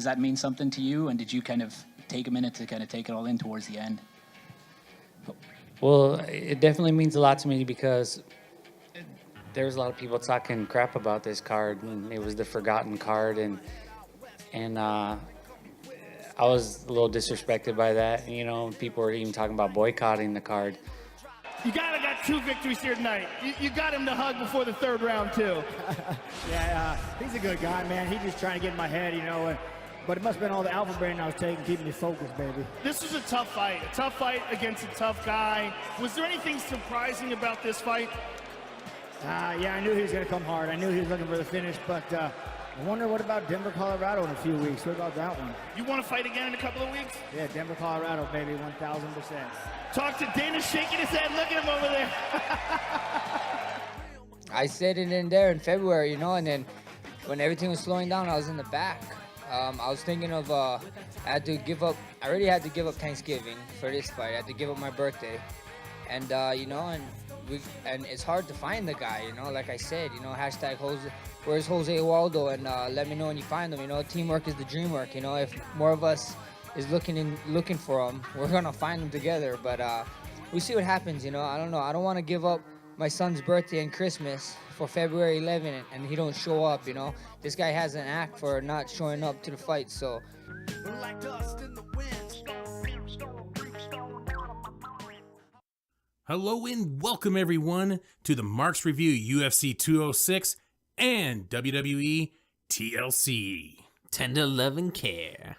does that mean something to you? And did you kind of take a minute to kind of take it all in towards the end? Well, it definitely means a lot to me because there's a lot of people talking crap about this card, and it was the forgotten card, and I was a little disrespected by that. You know, people were even talking about boycotting the card. You got 2 victories here tonight. You got him to hug before the 3rd round, too. Yeah, he's a good guy, man. He's just trying to get in my head, you know. But it must have been all the alpha brain I was taking, keeping me focused, baby. This was a tough fight against a tough guy. Was there anything surprising about this fight? Yeah, I knew he was going to come hard. I knew he was looking for the finish, but I wonder what about Denver, Colorado in a few weeks. What about that one? You want to fight again in a couple of weeks? Yeah, Denver, Colorado, baby, 1,000%. Talk to Dana shaking his head. Look at him over there. I said it in there in February, you know, and then when everything was slowing down, I was in the back. I was thinking of, I already had to give up Thanksgiving for this fight. I had to give up my birthday. And, you know, and it's hard to find the guy, you know, like I said, you know, hashtag where's Jose Waldo, and let me know when you find him, you know, teamwork is the dream work, you know, if more of us is looking for him, we're going to find him together, but we see what happens, you know, I don't know, I don't want to give up my son's birthday and Christmas for February 11th and he don't show up, you know, this guy has an act for not showing up to the fight, so. Hello and welcome everyone to the Marks Review UFC 206 and WWE TLC. Tender Love and Care.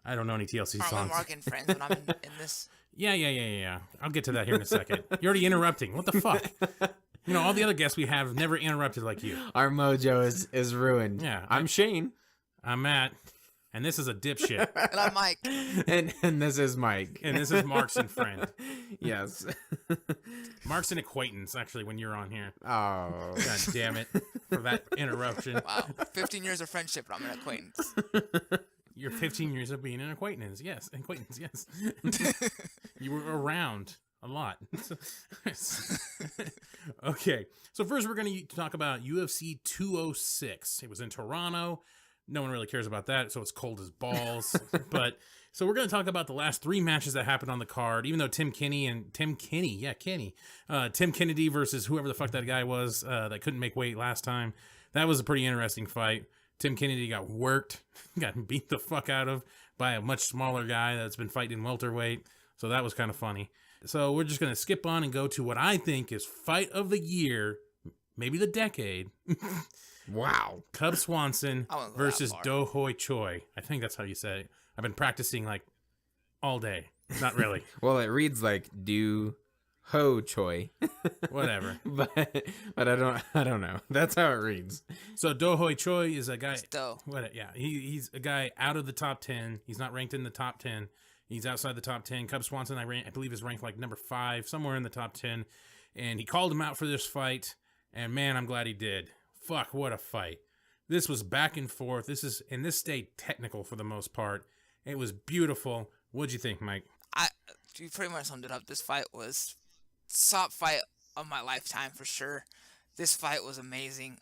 I don't know any TLC songs. I'm Mark and friends when I'm in this. Yeah. I'll get to that here in a second. You're already interrupting. What the fuck? You know, all the other guests we have never interrupted like you. Our mojo is ruined. Yeah. I'm Shane. I'm Matt. And this is a dipshit. And I'm Mike. And this is Mike. And this is Mark's and friend. Yes. Mark's an acquaintance, actually, when you're on here. Oh. God damn it. For that interruption. Wow. 15 years of friendship, and I'm an acquaintance. You're 15 years of being an acquaintance. Yes. Acquaintance, yes. You were around a lot. Okay. So first we're going to talk about UFC 206. It was in Toronto. No one really cares about that, so it's cold as balls. But so we're going to talk about the last 3 matches that happened on the card, even though Tim Kennedy versus whoever the fuck that guy was that couldn't make weight last time. That was a pretty interesting fight. Tim Kennedy got worked, got beat the fuck out of by a much smaller guy that's been fighting in welterweight. So that was kind of funny. So we're just going to skip on and go to what I think is fight of the year, maybe the decade. Wow. Cub Swanson versus Do Hoi Choi. I think that's how you say it. I've been practicing like all day. Not really. Well, it reads like Do Ho Choi. Whatever. but I don't know. That's how it reads. So Do Hoi Choi is a guy. Yeah, he's a guy out of the top 10. He's not ranked in the top 10. He's outside the top 10. Cub Swanson, I believe, is ranked like number 5, somewhere in the top 10. And he called him out for this fight. And man, I'm glad he did. Fuck, what a fight. This was back and forth. This stayed technical for the most part. It was beautiful. What'd you think, Mike? You pretty much summed it up. This fight was top fight of my lifetime for sure. This fight was amazing.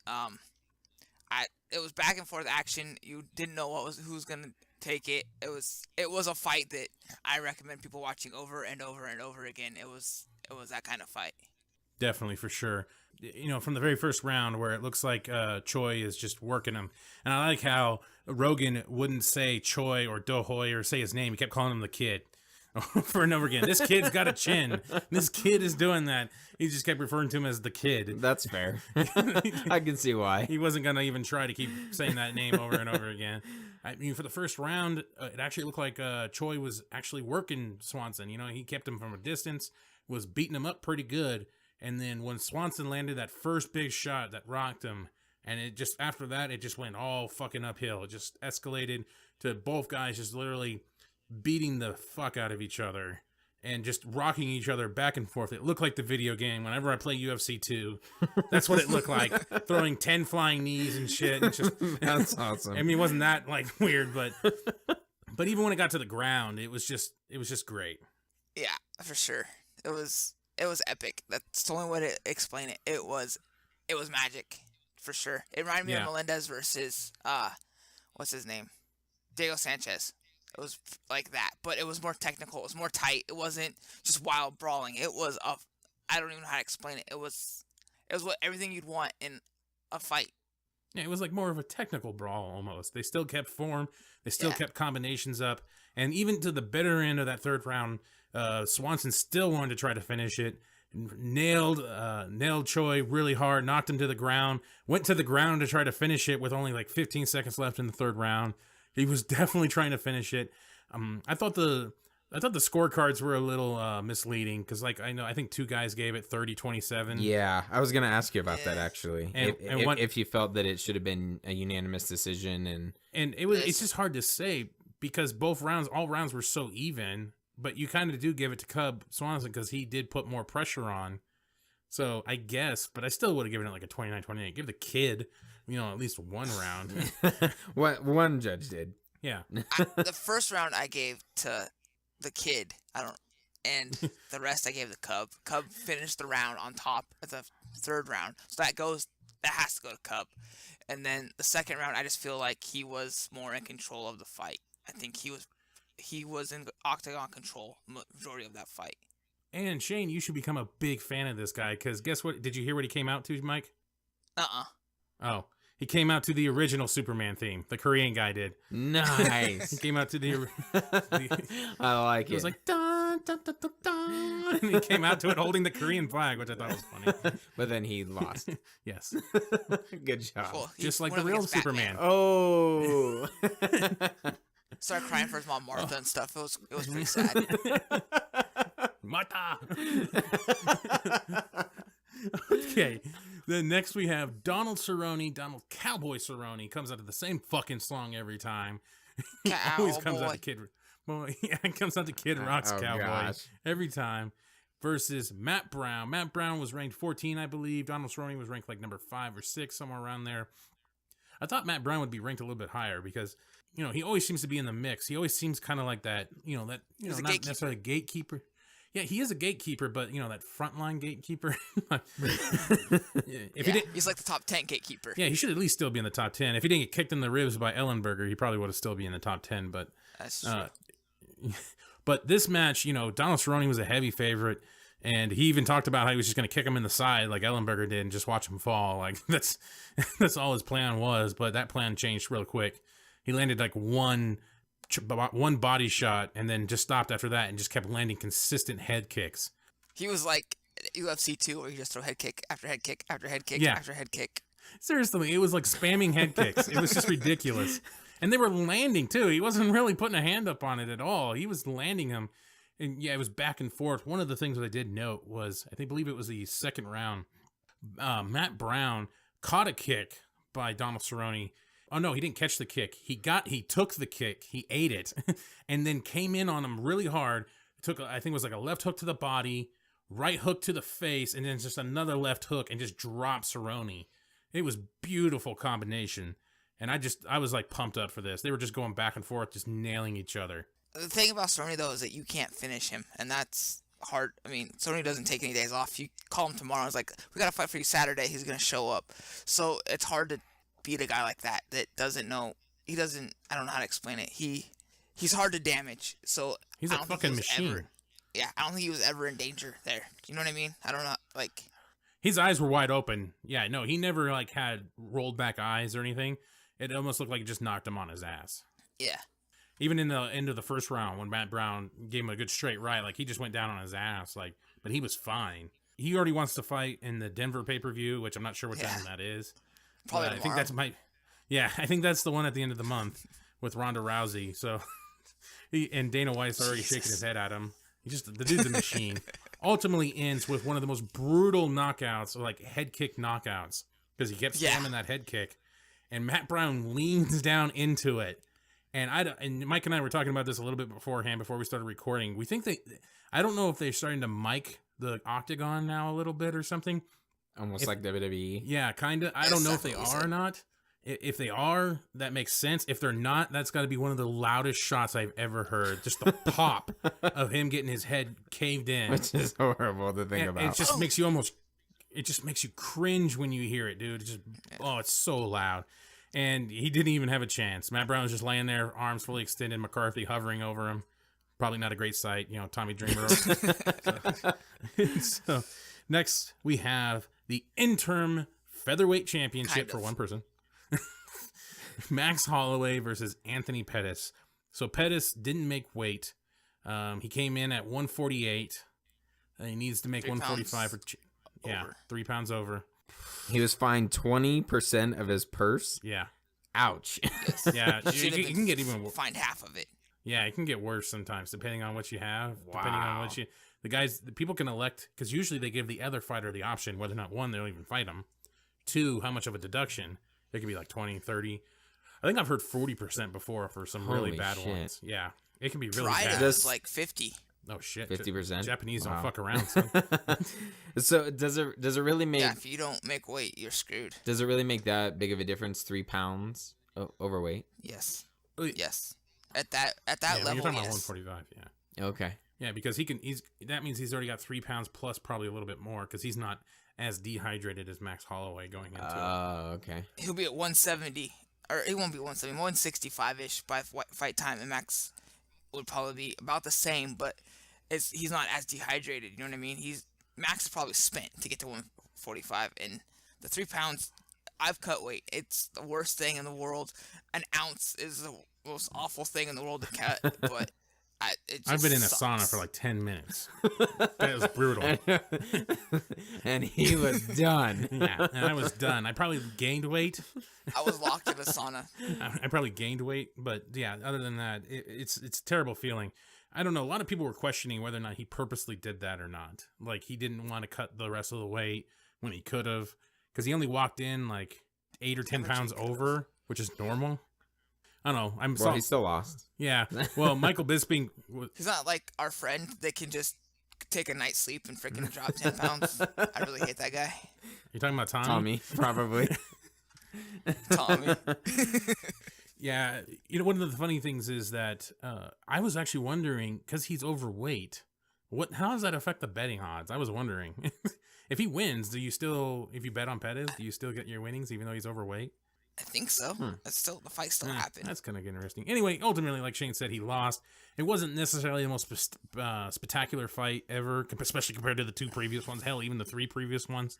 It was back and forth action. You didn't know who's gonna take it. It was a fight that I recommend people watching over and over and over again. It was that kind of fight. Definitely, for sure. You know, from the very first round where it looks like Choi is just working him. And I like how Rogan wouldn't say Choi or Do Hoi or say his name. He kept calling him the kid over and over again. This kid's got a chin. This kid is doing that. He just kept referring to him as the kid. That's fair. I can see why. He wasn't going to even try to keep saying that name over and over again. I mean, for the first round, it actually looked like Choi was actually working Swanson. You know, he kept him from a distance, was beating him up pretty good. And then when Swanson landed that first big shot that rocked him, and it just, after that, it just went all fucking uphill. It just escalated to both guys just literally beating the fuck out of each other and just rocking each other back and forth. It looked like the video game. Whenever I play UFC 2, that's what it looked like. Throwing 10 flying knees and shit. And just, that's awesome. I mean, it wasn't that like weird, but even when it got to the ground, it was just great. Yeah, for sure. It was epic. That's the only way to explain it. It was magic, for sure. It reminded me of Melendez versus what's his name? Diego Sanchez. It was like that, but it was more technical. It was more tight. It wasn't just wild brawling. It was I don't even know how to explain it. It was what everything you'd want in a fight. Yeah, it was like more of a technical brawl almost. They still kept form. They still kept combinations up. And even to the bitter end of that third round, Swanson still wanted to try to finish it. Nailed Choi really hard, knocked him to the ground, went to the ground to try to finish it with only like 15 seconds left in the third round. He was definitely trying to finish it. I thought the scorecards were a little misleading because, like, I think two guys gave it 30-27. Yeah, I was gonna ask you about that actually. And if you felt that it should have been a unanimous decision, and it's just hard to say because all rounds were so even. But you kind of do give it to Cub Swanson because he did put more pressure on. So I guess, but I still would have given it like a 29-28. Give the kid, at least one round. One judge did. Yeah. The first round I gave to the kid. And the rest I gave the Cub. Cub finished the round on top at the third round. So that has to go to Cub. And then the second round, I just feel like he was more in control of the fight. I think he was in octagon control majority of that fight. And Shane, you should become a big fan of this guy because guess what? Did you hear what he came out to, Mike? Oh, he came out to the original Superman theme. The Korean guy did. Nice. He came out to the I like it. It was like dun, dun, dun, dun, dun, and he came out to it holding the Korean flag, which I thought was funny. But then he lost. Yes. Good job. Well, Just like the real Superman. Oh. Started crying for his mom Martha and stuff. It was pretty sad. Martha. Okay. Then next we have Donald Cerrone. Donald Cowboy Cerrone comes out to the same fucking song every time. He always comes out to Kid. Well, yeah, it comes out to Kid Rock's Cowboy gosh. every time. Versus Matt Brown. Matt Brown was ranked 14, I believe. Donald Cerrone was ranked like number 5 or 6, somewhere around there. I thought Matt Brown would be ranked a little bit higher because, he always seems to be in the mix. He always seems kind of like that, not necessarily a gatekeeper. Yeah, he is a gatekeeper, but that frontline gatekeeper. He's like the top 10 gatekeeper. Yeah, he should at least still be in the top 10. If he didn't get kicked in the ribs by Ellenberger, he probably would have still be in the top 10. But that's true. But this match, Donald Cerrone was a heavy favorite, and he even talked about how he was just going to kick him in the side like Ellenberger did and just watch him fall. Like that's all his plan was. But that plan changed real quick. He landed like one body shot and then just stopped after that and just kept landing consistent head kicks. He was like UFC 2 where you just throw head kick after head kick after head kick after head kick. Seriously, it was like spamming head kicks. It was just ridiculous. And they were landing too. He wasn't really putting a hand up on it at all. He was landing them. And yeah, it was back and forth. One of the things that I did note was, I believe it was the second round, Matt Brown caught a kick by Donald Cerrone. Oh no, he didn't catch the kick. He took the kick, he ate it, and then came in on him really hard. Took, I think it was like a left hook to the body, right hook to the face, and then just another left hook and just dropped Cerrone. It was beautiful combination. And I was like pumped up for this. They were just going back and forth, just nailing each other. The thing about Cerrone though is that you can't finish him, and that's hard. I mean, Cerrone doesn't take any days off. You call him tomorrow, it's like, we got to fight for you Saturday. He's going to show up. So it's hard to beat a guy like that doesn't know. I don't know how to explain it. He's hard to damage. So he's a fucking machine. I don't think he was ever in danger there. You know what I mean? I don't know. Like, his eyes were wide open. Yeah, no, he never like had rolled back eyes or anything. It almost looked like it just knocked him on his ass. Yeah. Even in the end of the first round, when Matt Brown gave him a good straight right, like he just went down on his ass, like, but he was fine. He already wants to fight in the Denver pay-per-view, which I'm not sure what time that is. Probably I think that's I think that's the one at the end of the month with Ronda Rousey. So, and Dana White's already shaking his head at him. The dude's a machine. Ultimately ends with one of the most brutal knockouts, like head kick knockouts, because he kept spamming that head kick, and Matt Brown leans down into it. And Mike and I were talking about this a little bit beforehand before we started recording. We think I don't know if they're starting to mic the octagon now a little bit or something. Almost like WWE. Yeah, kind of. I don't know if they are or not. If they are, that makes sense. If they're not, that's got to be one of the loudest shots I've ever heard. Just the pop of him getting his head caved in. Which is horrible to think about. It just makes you cringe when you hear it, dude. It's so loud. And he didn't even have a chance. Matt Brown was just laying there, arms fully extended, McCarthy hovering over him. Probably not a great sight, Tommy Dreamer. So next we have the interim featherweight championship for one person. Max Holloway versus Anthony Pettis. So Pettis didn't make weight. He came in at 148. He needs to make 145 for 3 pounds over. He was fined 20% of his purse. Yeah. Ouch. Yes. Yeah, you can get even worse. Find half of it. Yeah, it can get worse sometimes depending on what you have. Wow. Depending on what the people can elect, because usually they give the other fighter the option, whether or not one, they don't even fight them. 2, how much of a deduction. It could be like 20, 30. I think I've heard 40% before for some really bad ones. Yeah, it can be really bad. It's like 50. Oh shit, 50%. Japanese don't fuck around. Son. So does it really make? Yeah, if you don't make weight, you're screwed. Does it really make that big of a difference? 3 pounds overweight? Yes. Yes. At that level, you're talking about yes. 145. Yeah. Okay. Yeah, because that means he's already got 3 pounds plus probably a little bit more because he's not as dehydrated as Max Holloway going into it. Oh, okay. He'll be at 170, or he won't be 170, 165-ish by fight time, and Max would probably be about the same, but he's not as dehydrated. You know what I mean? Max is probably spent to get to 145, and the 3 pounds. I've cut weight. It's the worst thing in the world. An ounce is the most awful thing in the world to cut, but I've been in a sauna for like 10 minutes. That was brutal. And he was done. Yeah, and I was done. I probably gained weight. I was locked in a sauna. I probably gained weight, but yeah, other than that, it's a terrible feeling. I don't know. A lot of people were questioning whether or not he purposely did that or not. Like, he didn't want to cut the rest of the weight when he could have, because he only walked in like 8 or 10 pounds over, which is normal. I don't know. He still lost. Yeah. Well, Michael Bisping. He's not like our friend that can just take a night's sleep and freaking drop 10 pounds. I really hate that guy. You're talking about Tommy? Tommy, probably. Tommy. Yeah. One of the funny things is that I was actually wondering, because he's overweight, how does that affect the betting odds? I was wondering. If he wins, if you bet on Pettis, do you still get your winnings even though he's overweight? I think so. The fight still happened. That's kind of interesting. Anyway, ultimately, like Shane said, he lost. It wasn't necessarily the most spectacular fight ever, especially compared to the 2 previous ones. Hell, even the 3 previous ones.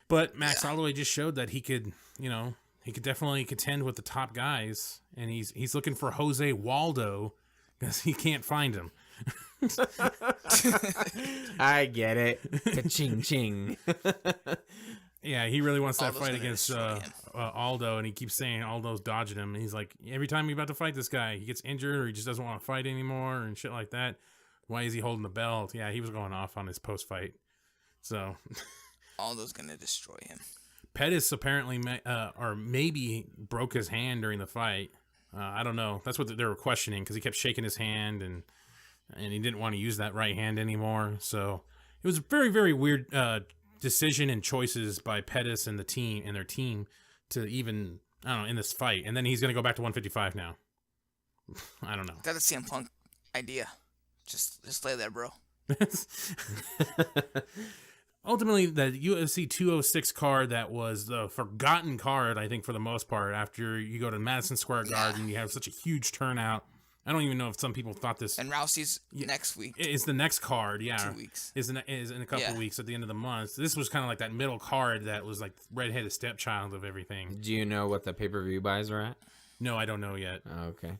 But Max Holloway just showed that he could, he could definitely contend with the top guys. And he's looking for Jose Waldo because he can't find him. I get it. Ka-ching ching. Yeah, he really wants that Aldo's fight gonna against destroy him. Aldo, and he keeps saying Aldo's dodging him. And he's like, every time he's about to fight this guy, he gets injured or he just doesn't want to fight anymore and shit like that. Why is he holding the belt? Yeah, he was going off on his post-fight. So Aldo's going to destroy him. Pettis apparently, maybe broke his hand during the fight. I don't know. That's what they were questioning because he kept shaking his hand and he didn't want to use that right hand anymore. So it was a very, very weird decision and choices by Pettis and their team to even, I don't know, in this fight. And then he's going to go back to 155 now. I don't know. That's a CM Punk idea. Just lay there, bro. Ultimately, the UFC 206 card that was the forgotten card, I think, for the most part, after you go to Madison Square Garden, you have such a huge turnout. I don't even know if some people thought this. And Rousey's next week. It's the next card, yeah. 2 weeks. Is in a couple of weeks at the end of the month. This was kind of like that middle card that was like redheaded stepchild of everything. Do you know what the pay-per-view buys are at? No, I don't know yet. Oh, okay.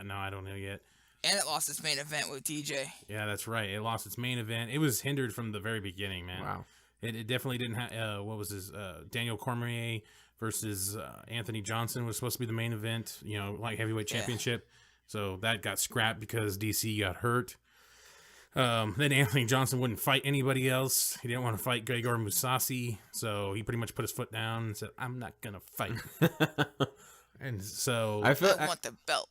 No, I don't know yet. And it lost its main event with DJ. Yeah, that's right. It lost its main event. It was hindered from the very beginning, man. Wow. It definitely didn't have, what was his, Daniel Cormier versus Anthony Johnson was supposed to be the main event, like heavyweight championship. So that got scrapped because DC got hurt. Then Anthony Johnson wouldn't fight anybody else. He didn't want to fight Gregor Mousasi. So he pretty much put his foot down and said, I'm not going to fight. And so I want the belt.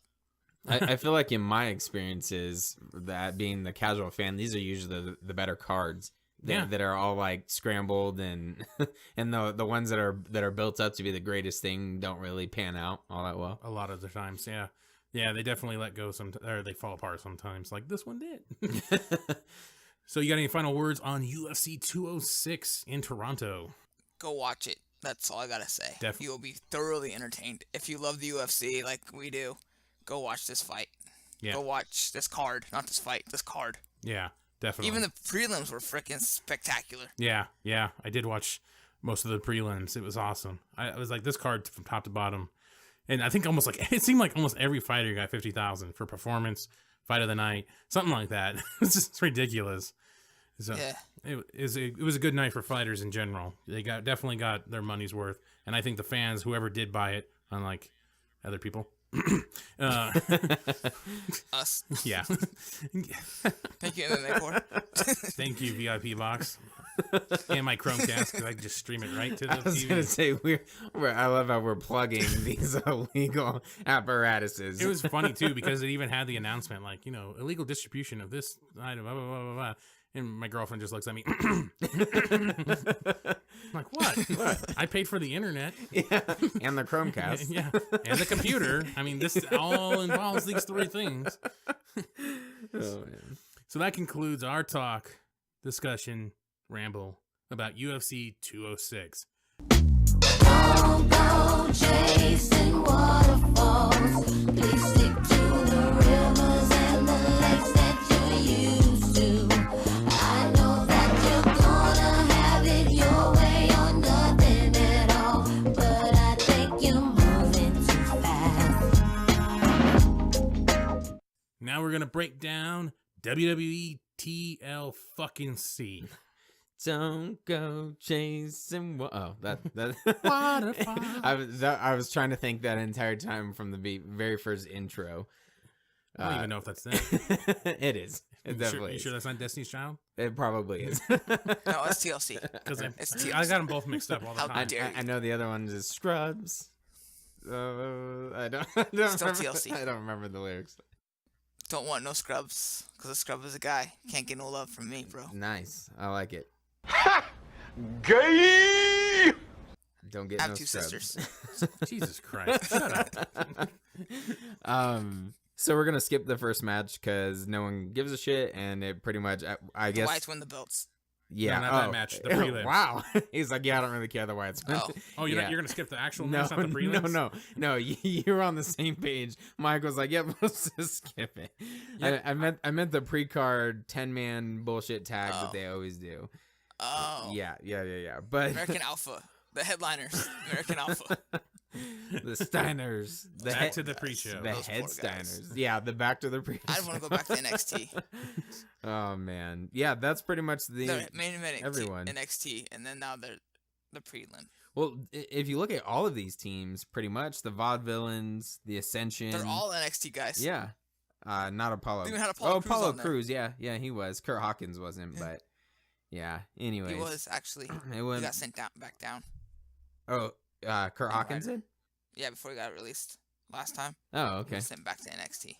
I feel like in my experiences, that being the casual fan, these are usually the better cards that are all like scrambled and and the ones that are built up to be the greatest thing don't really pan out all that well. A lot of the times, yeah. Yeah, they definitely let go or they fall apart sometimes, like this one did. So you got any final words on UFC 206 in Toronto? Go watch it. That's all I gotta say. Definitely. You will be thoroughly entertained. If you love the UFC like we do, go watch this fight. Yeah. Go watch this card, not this fight. This card. Yeah, definitely. Even the prelims were freaking spectacular. Yeah. I did watch most of the prelims. It was awesome. I was like, this card from top to bottom. And I think it seemed like almost every fighter got 50,000 for performance, fight of the night, something like that. It's just ridiculous. So Yeah. it was a good night for fighters in general. They definitely got their money's worth, and I think the fans, whoever did buy it, unlike other people, Us. yeah. Thank you, MMA Corps. Thank you, VIP box, and my Chromecast, because I can just stream it right to the I was TV. gonna say I love how we're plugging these illegal apparatuses. It was funny too because it even had the announcement, like, illegal distribution of this item, blah blah blah blah blah. And my girlfriend just looks at me. I'm like, what? I paid for the internet. Yeah, and the Chromecast. Yeah, and the computer. I mean, this all involves these three things. Oh, man. So that concludes our discussion, ramble about UFC 206. Don't go chasing waterfalls. Please stick to the rivers and the lakes that you're used to. I know that you're gonna have it your way or nothing at all, but I think you're moving too fast. Now we're gonna break down WWE TLC. Don't go chasing. That. Waterfall. I was trying to think that entire time from the very first intro. I don't even know if that's that. It is. It definitely. You is. sure that's not Destiny's Child? It probably is. No, it's TLC. Because It's I TLC. got them both mixed up all the How time. dare you. I know the other one is Scrubs. I don't Still remember, TLC. I don't remember the lyrics. Don't want no scrubs, because a scrub is a guy. Can't get no love from me, bro. Nice. I like it. Gay! Don't get I have no two scrubs. sisters. Jesus Christ. Shut up. So we're gonna skip the first match because no one gives a shit, and it pretty much, I The guess, Whites win the belts. yeah. No, not that match, the prelims. Wow. He's like, yeah, I don't really care the Whites. Oh. Oh, you're Yeah. going to skip the actual No, match, not the prelims? no. You're on the same page. Mike was like, "Yep, let's just skip it." Yeah. I meant the pre-card 10-man bullshit tag Oh. that they always do. Oh. Yeah. But American Alpha. The headliners. American Alpha. the Steiners, Back to the pre-show. the Those head poor guys. Steiners. Yeah, the back to the pre. I want to go back to NXT. Oh man, yeah, that's pretty much the. The main event everyone. NXT, and then now they're the prelim. Well, if you look at all of these teams, pretty much the Vaudevillains, the Ascension. They're all NXT guys. Yeah. Not Apollo. They even had Apollo Crews Apollo on there. Crews. Yeah, he was. Kurt Hawkins wasn't, but yeah. Anyways, He was actually. It was. He got sent back down. Oh, Kurt Hawkins did. Yeah, before he got released last time. Oh, He okay. was sent back to NXT.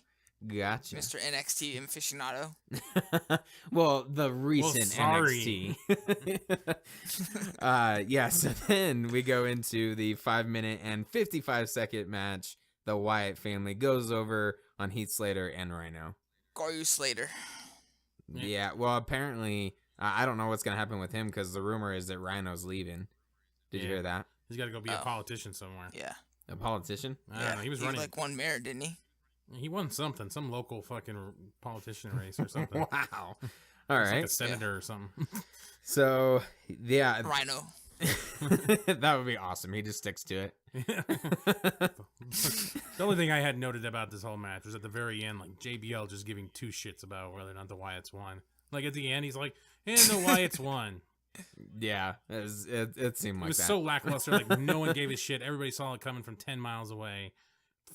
Gotcha. Mr. NXT aficionado. Well, the recent sorry. NXT. Yeah, so then we go into the 5-minute and 55-second match. The Wyatt family goes over on Heath Slater and Rhino. Goru Slater. Yeah, well, apparently, I don't know what's going to happen with him because the rumor is that Rhino's leaving. Did you Yeah. hear that? He's got to go be a Oh. politician somewhere. Yeah. A politician? I don't know. He was running. like won mayor, didn't he? He won something. Some local fucking politician race or something. Wow. All He's right. like a senator or something. So, yeah. Rhino. That would be awesome. He just sticks to it. The only thing I had noted about this whole match was at the very end, like JBL just giving two shits about whether or not the Wyatts won. Like at the end, he's like, "And the Wyatts won." Yeah, it seemed It like was that. so lackluster. Like no one gave a shit. Everybody saw it coming from 10 miles away.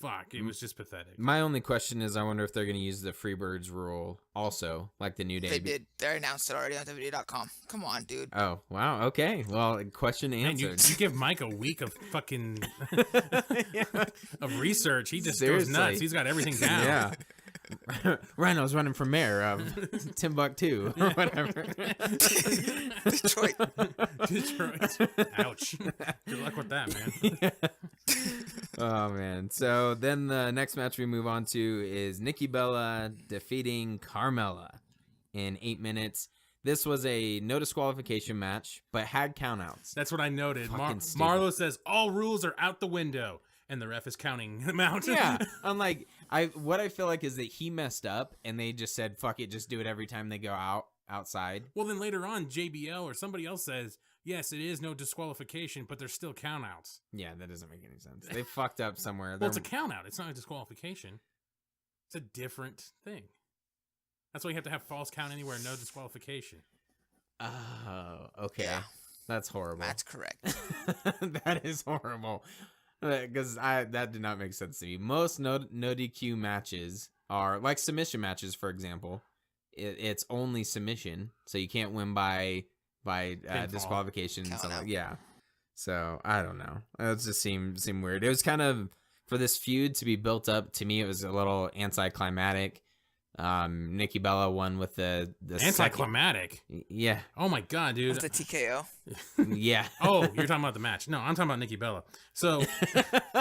Fuck, it was just pathetic. My only question is, I wonder if they're going to use the Freebirds rule also, like the New Day. They did. They announced it already on WWE.com. Come on, dude. Oh, wow. Okay. Well, question Man, you answered. give Mike a week of fucking of research. He just Seriously. goes nuts. He's got everything down. Yeah. Rhino's running for mayor of Timbuktu or whatever. Detroit. Detroit. Ouch. Good luck with that, man. Oh, man. So then the next match we move on to is Nikki Bella defeating Carmella in 8 minutes. This was a no disqualification match, but had countouts. That's what I noted. Fucking stupid. Marlo says all rules are out the window, and the ref is counting them out. Yeah, I'm like, what I feel like is that he messed up, and they just said, "Fuck it, just do it every time they go outside." Well, then later on, JBL or somebody else says, yes, it is no disqualification, but there's still countouts. Yeah, that doesn't make any sense. They fucked up somewhere. Well, it's a countout. It's not a disqualification. It's a different thing. That's why you have to have false count anywhere, no disqualification. Oh, okay. Yeah. That's horrible. That's correct. That is horrible. Because that did not make sense to me. Most no DQ matches are like submission matches, for example. It's only submission, so you can't win by disqualification. Count out. Yeah. So I don't know. It just seemed weird. It was kind of, for this feud to be built up, to me it was a little anticlimactic. Nikki Bella won with the Anticlimactic. Yeah. Oh my god, dude. With the TKO. Yeah. Oh, you're talking about the match. No, I'm talking about Nikki Bella. So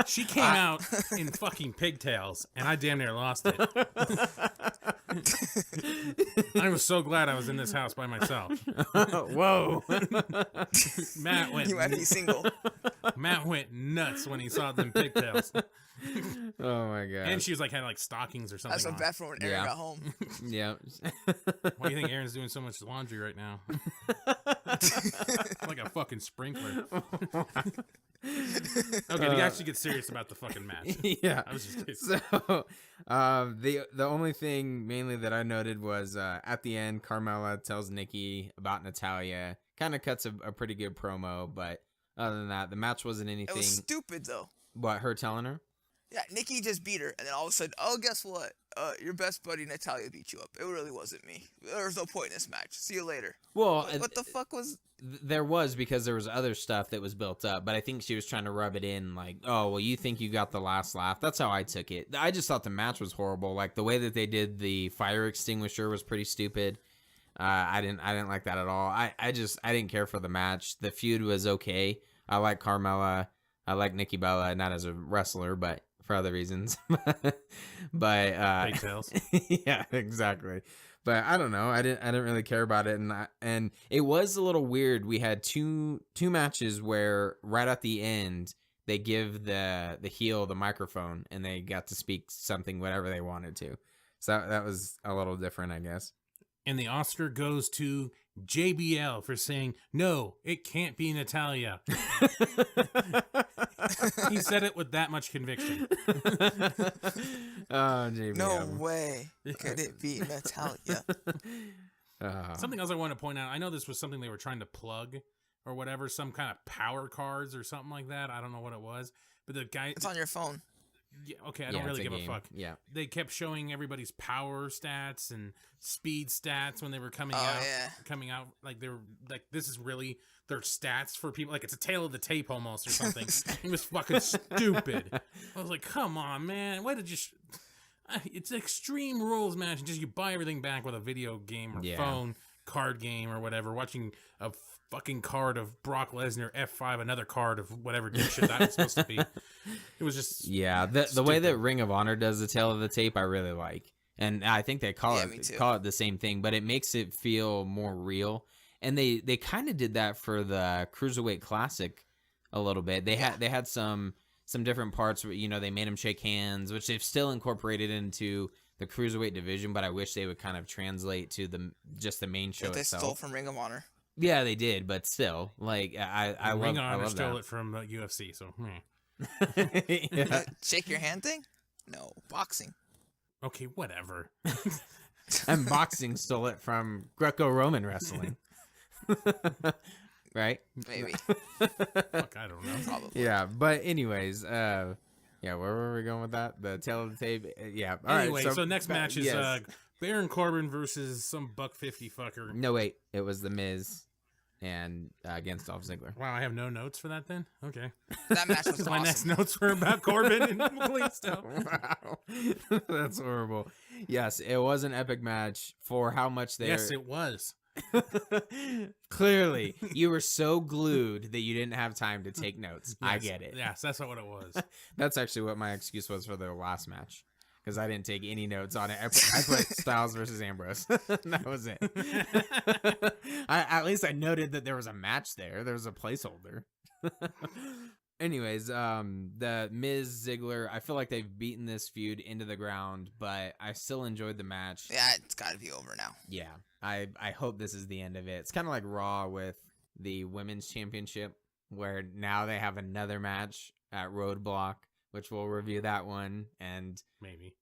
she came out in fucking pigtails, and I damn near lost it. I was so glad I was in this house by myself. Whoa. Matt went. You might be single. Matt went nuts when he saw them pigtails, Oh my god. and she was like had like stockings or something. That's so on. bad for when Aaron Yeah. got home. Yeah. Why do you think Aaron's doing so much laundry right now? Like a fucking sprinkler. Okay, to actually get serious about the fucking match. Yeah. I was just kidding. So, the only thing mainly that I noted was at the end, Carmella tells Nikki about Natalya. Kind of cuts a pretty good promo, but other than that, the match wasn't anything. It was stupid though. What, her telling her? Yeah, Nikki just beat her, and then all of a sudden, oh, guess what? Your best buddy Natalya beat you up. It really wasn't me. There was no point in this match. See you later. Well, What the fuck was? there was, because there was other stuff that was built up, but I think she was trying to rub it in like, oh, well, you think you got the last laugh. That's how I took it. I just thought the match was horrible. Like the way that they did the fire extinguisher was pretty stupid. I didn't like that at all. I didn't care for the match. The feud was okay. I like Carmella. I like Nikki Bella, not as a wrestler, but for other reasons. But Pigtails. yeah, exactly. But I don't know. I didn't really care about it, and it was a little weird. We had two matches where right at the end they give the heel the microphone and they got to speak something, whatever they wanted to. So that was a little different, I guess. And the Oscar goes to JBL for saying, no, it can't be Natalya. He said it with that much conviction. Oh, JBL. No way could it be Natalya. Something else I want to point out. I know this was something they were trying to plug or whatever, some kind of power cards or something like that. I don't know what it was. But the guy... It's on your phone. Yeah, okay, I don't really give a fuck. Yeah. They kept showing everybody's power stats and speed stats when they were coming out. Yeah. Coming out like they were like, this is really their stats for people. Like it's a tail of the tape almost or something. It was fucking stupid. I was like, come on, man. Why did you... It's Extreme Rules match. And just you buy everything back with a video game or phone card game or whatever. Watching a fucking card of Brock Lesnar F5, another card of whatever shit that was supposed to be. It was just the way that Ring of Honor does the tail of the tape, I really like, and I think they call it the same thing, but it makes it feel more real. And they kind of did that for the Cruiserweight Classic a little bit. They had some different parts where, you know, they made them shake hands, which they've still incorporated into the Cruiserweight division, but I wish they would kind of translate to the main show They itself. stole from Ring of Honor. Yeah, they did, but still, like I Ring love, of Honor I love stole that. it from UFC, so Yeah. Shake your hand thing? No, boxing. okay, whatever. And boxing stole it from Greco-Roman wrestling. Right? Maybe. Fuck, I don't know. Probably. Yeah, but anyways, where were we going with that? The tail of the tape? Yeah. All Anyway, right, so next match is yes. Baron Corbin versus some $150 fucker. No, wait. It was The Miz and against Dolph Ziggler. Wow, I have no notes for that then? Okay. That match was My next awesome. notes were about Corbin and Kalisto. Wow. That's horrible. Yes, it was an epic match for how much they Yes, it was. Clearly, you were so glued that you didn't have time to take notes. I Yes, get it. Yes, that's not what it was. That's actually what my excuse was for the last match. because I didn't take any notes on it. I put Styles versus Ambrose. That was it. At least I noted that there was a match there. There was a placeholder. Anyways, the Miz Ziggler, I feel like they've beaten this feud into the ground, but I still enjoyed the match. Yeah, it's got to be over now. Yeah, I hope this is the end of it. It's kind of like Raw with the Women's Championship, where now they have another match at Roadblock, which we'll review that one. And maybe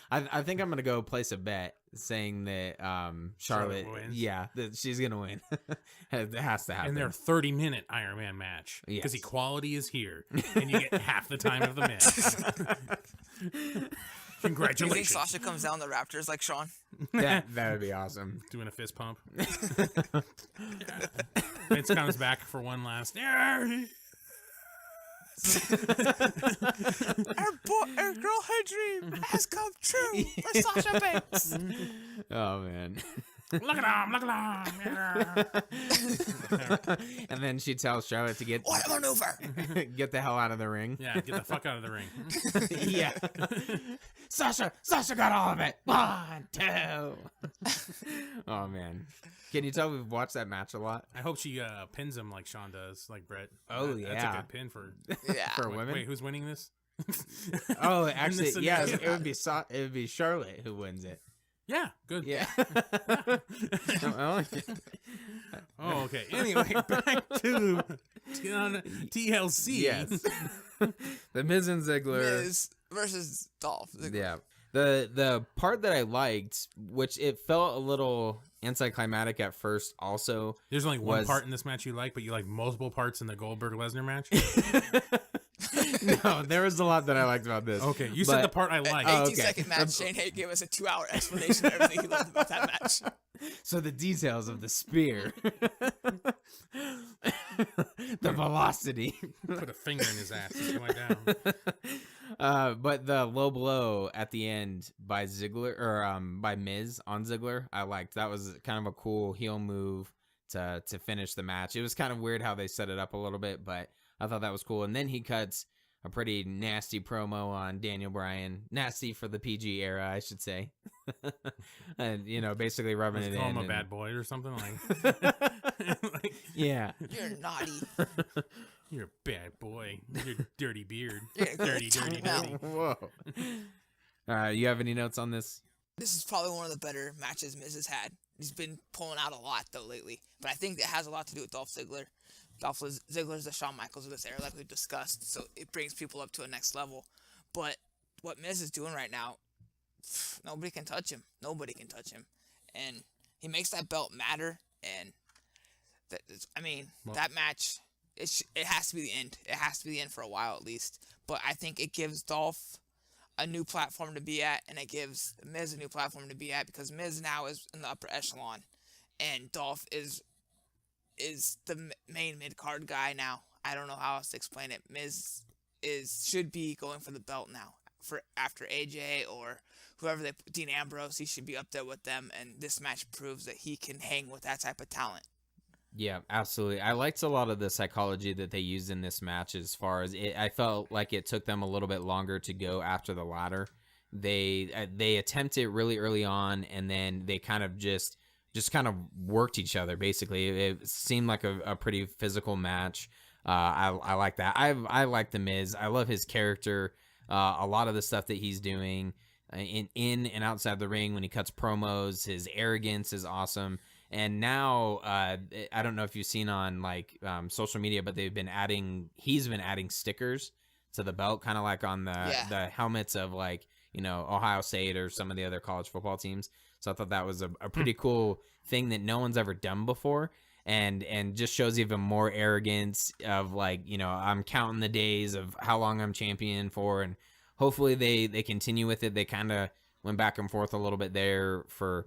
I think I'm gonna go place a bet saying that Charlotte wins. Yeah, that she's gonna win. It has to happen. in their 30-minute Iron Man match, because Yes. equality is here, and you get half the time of the match. You think Congratulations. Sasha comes down the Raptors like Sean? that would be awesome. Doing a fist pump. Vince comes back for one last. Our girlhood dream has come true for Sasha Banks. Oh man. Look at him! And then she tells Charlotte to get What a maneuver! get the hell out of the ring. Yeah, get the fuck out of the ring. Yeah. Sasha got all of it. 1, 2. Oh man. Can you tell we've watched that match a lot? I hope she pins him like Sean does, like Brett. Oh, That's a yeah. good pin for Yeah. For women? Wait, who's winning this? Oh, In actually, this yeah, scenario? it would be Charlotte who wins it. Yeah, good. Yeah. Oh, okay. Anyway, back to TLC. Yes. The Miz and Ziggler. Miz versus Dolph. Yeah. The part that I liked, which it felt a little anticlimactic at first also. There's only one was- part in this match you like, but you like multiple parts in the Goldberg-Lesnar match? No, there was a lot that I liked about this. Okay, you said But- the part I like. Oh, 18-second match. Shane Hay gave us a 2-hour explanation of everything he loved about that match. So the details of the spear. The velocity. Put a finger in his ass. It's going down. But the low blow at the end by Ziggler or by Miz on Ziggler, I liked. That was kind of a cool heel move to finish the match. It was kind of weird how they set it up a little bit, but I thought that was cool. And then he cuts a pretty nasty promo on Daniel Bryan. Nasty for the PG era, I should say. And basically rubbing Let's it call in. him a and- bad boy or something like. Yeah. You're naughty. You're a bad boy. Your dirty beard. You're Dirty, dirty, dirty. Whoa. You have any notes on this? This is probably one of the better matches Miz has had. He's been pulling out a lot, though, lately. But I think that has a lot to do with Dolph Ziggler. Dolph Ziggler is the Shawn Michaels of this era, like we've discussed, so it brings people up to a next level. But what Miz is doing right now, nobody can touch him. Nobody can touch him. And he makes that belt matter, and that match, it has to be the end. It has to be the end for a while at least. But I think it gives Dolph a new platform to be at, and it gives Miz a new platform to be at, because Miz now is in the upper echelon, and Dolph is the main mid-card guy now. I don't know how else to explain it. Miz should be going for the belt now. For after AJ or whoever Dean Ambrose, he should be up there with them, and this match proves that he can hang with that type of talent. Yeah, absolutely. I liked a lot of the psychology that they used in this match as far as it. I felt like it took them a little bit longer to go after the ladder. They attempted really early on, and then they kind of just kind of worked each other, basically. It seemed like a pretty physical match. I like that. I like The Miz. I love his character. A lot of the stuff that he's doing in and outside the ring when he cuts promos, his arrogance is awesome. And now, I don't know if you've seen on social media, but he's been adding stickers to the belt, kind of like on the helmets of Ohio State or some of the other college football teams. So I thought that was a pretty cool thing that no one's ever done before, and just shows even more arrogance of I'm counting the days of how long I'm champion for, and hopefully they continue with it. They kind of went back and forth a little bit there for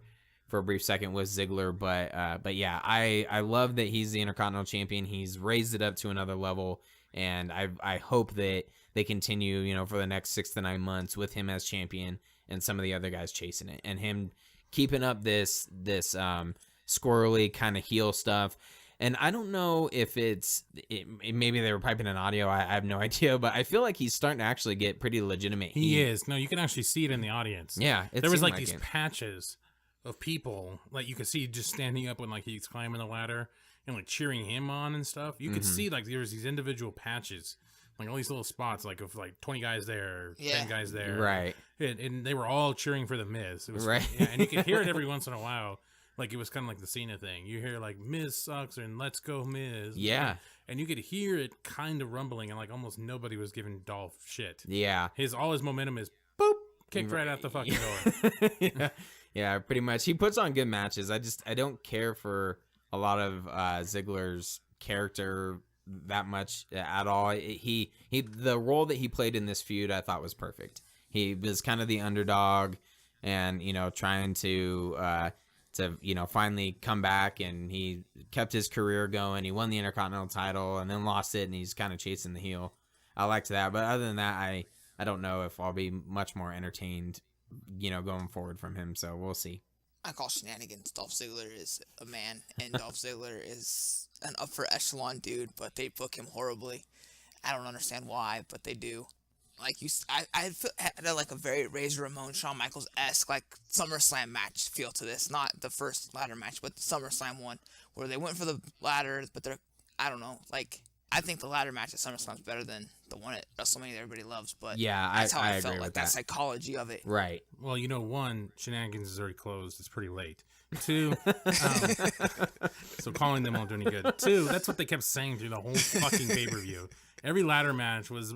a brief second with Ziggler, but yeah, I love that he's the Intercontinental Champion. He's raised it up to another level, and I hope that they continue, for the next 6 to 9 months with him as champion and some of the other guys chasing it, and him keeping up this squirrely kind of heel stuff. And I don't know if maybe they were piping an audio. I have no idea, but I feel like he's starting to actually get pretty legitimate. He is. No, you can actually see it in the audience. Yeah, there was like these patches of people, like you could see just standing up when like he's climbing the ladder and like cheering him on and stuff. You could see like there was these individual patches, like all these little spots, like of like 20 guys there, 10 guys there, right? And they were all cheering for the Miz. It was right, yeah, and you could hear it every once in a while. Like it was kind of like the Cena thing. You hear like Miz sucks and let's go Miz. Yeah. And you could hear it kind of rumbling and like almost nobody was giving Dolph shit. Yeah. All his momentum is boop, kicked right out the fucking door. Yeah, pretty much. He puts on good matches. I don't care for a lot of Ziggler's character that much at all. The role that he played in this feud I thought was perfect. He was kind of the underdog and, trying to finally come back, and he kept his career going. He won the Intercontinental title and then lost it, and he's kind of chasing the heel. I liked that, but other than that, I don't know if I'll be much more entertained, going forward from him. So we'll see. I call shenanigans. Dolph Ziggler is a man, and Dolph Ziggler is an upper echelon dude, but they book him horribly. I don't understand why, but they do. Like I had like a very Razor Ramon, Shawn Michaels-esque like SummerSlam match feel to this. Not the first ladder match, but the SummerSlam one where they went for the ladder, but I don't know. Like I think the ladder match at SummerSlam is better than the one at WrestleMania that everybody loves. But yeah, that's how I felt like that psychology of it. Right. Well, one, shenanigans is already closed. It's pretty late. 2, so calling them won't do any good. 2, that's what they kept saying through the whole fucking pay-per-view. Every ladder match was.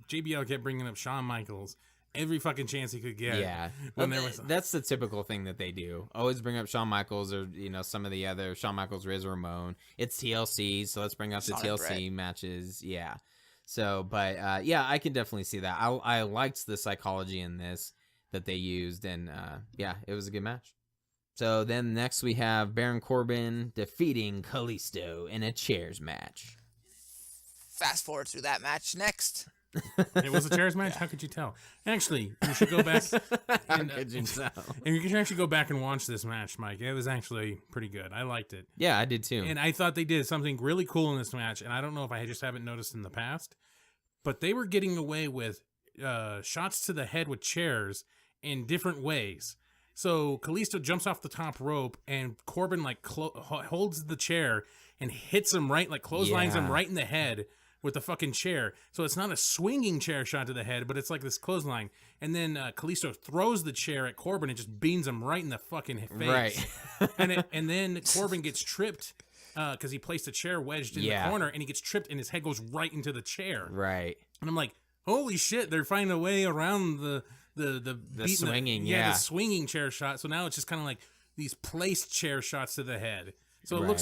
JBL kept bringing up Shawn Michaels every fucking chance he could get. Yeah. That's the typical thing that they do. Always bring up Shawn Michaels or, some of the other Shawn Michaels, Razor Ramon. It's TLC, so let's bring up the TLC matches. Yeah. So, but, I can definitely see that. I liked the psychology in this that they used, and, it was a good match. So then next we have Baron Corbin defeating Kalisto in a chairs match. Fast forward through that match next. It was a chairs match? How could you tell? Actually, you should go back. And you can actually go back and watch this match, Mike. It was actually pretty good. I liked it. Yeah, I did too. And I thought they did something really cool in this match, and I don't know if I just haven't noticed in the past, but they were getting away with shots to the head with chairs in different ways. So Kalisto jumps off the top rope, and Corbin holds the chair and hits him clotheslines him right in the head with the fucking chair. So it's not a swinging chair shot to the head, but it's like this clothesline. And then Kalisto throws the chair at Corbin and just beans him right in the fucking face. Right. and then Corbin gets tripped because he placed a chair wedged in the corner, and he gets tripped and his head goes right into the chair. Right. And I'm like, holy shit, they're finding a way around the swinging, the swinging chair shot. So now it's just kind of like these placed chair shots to the head. So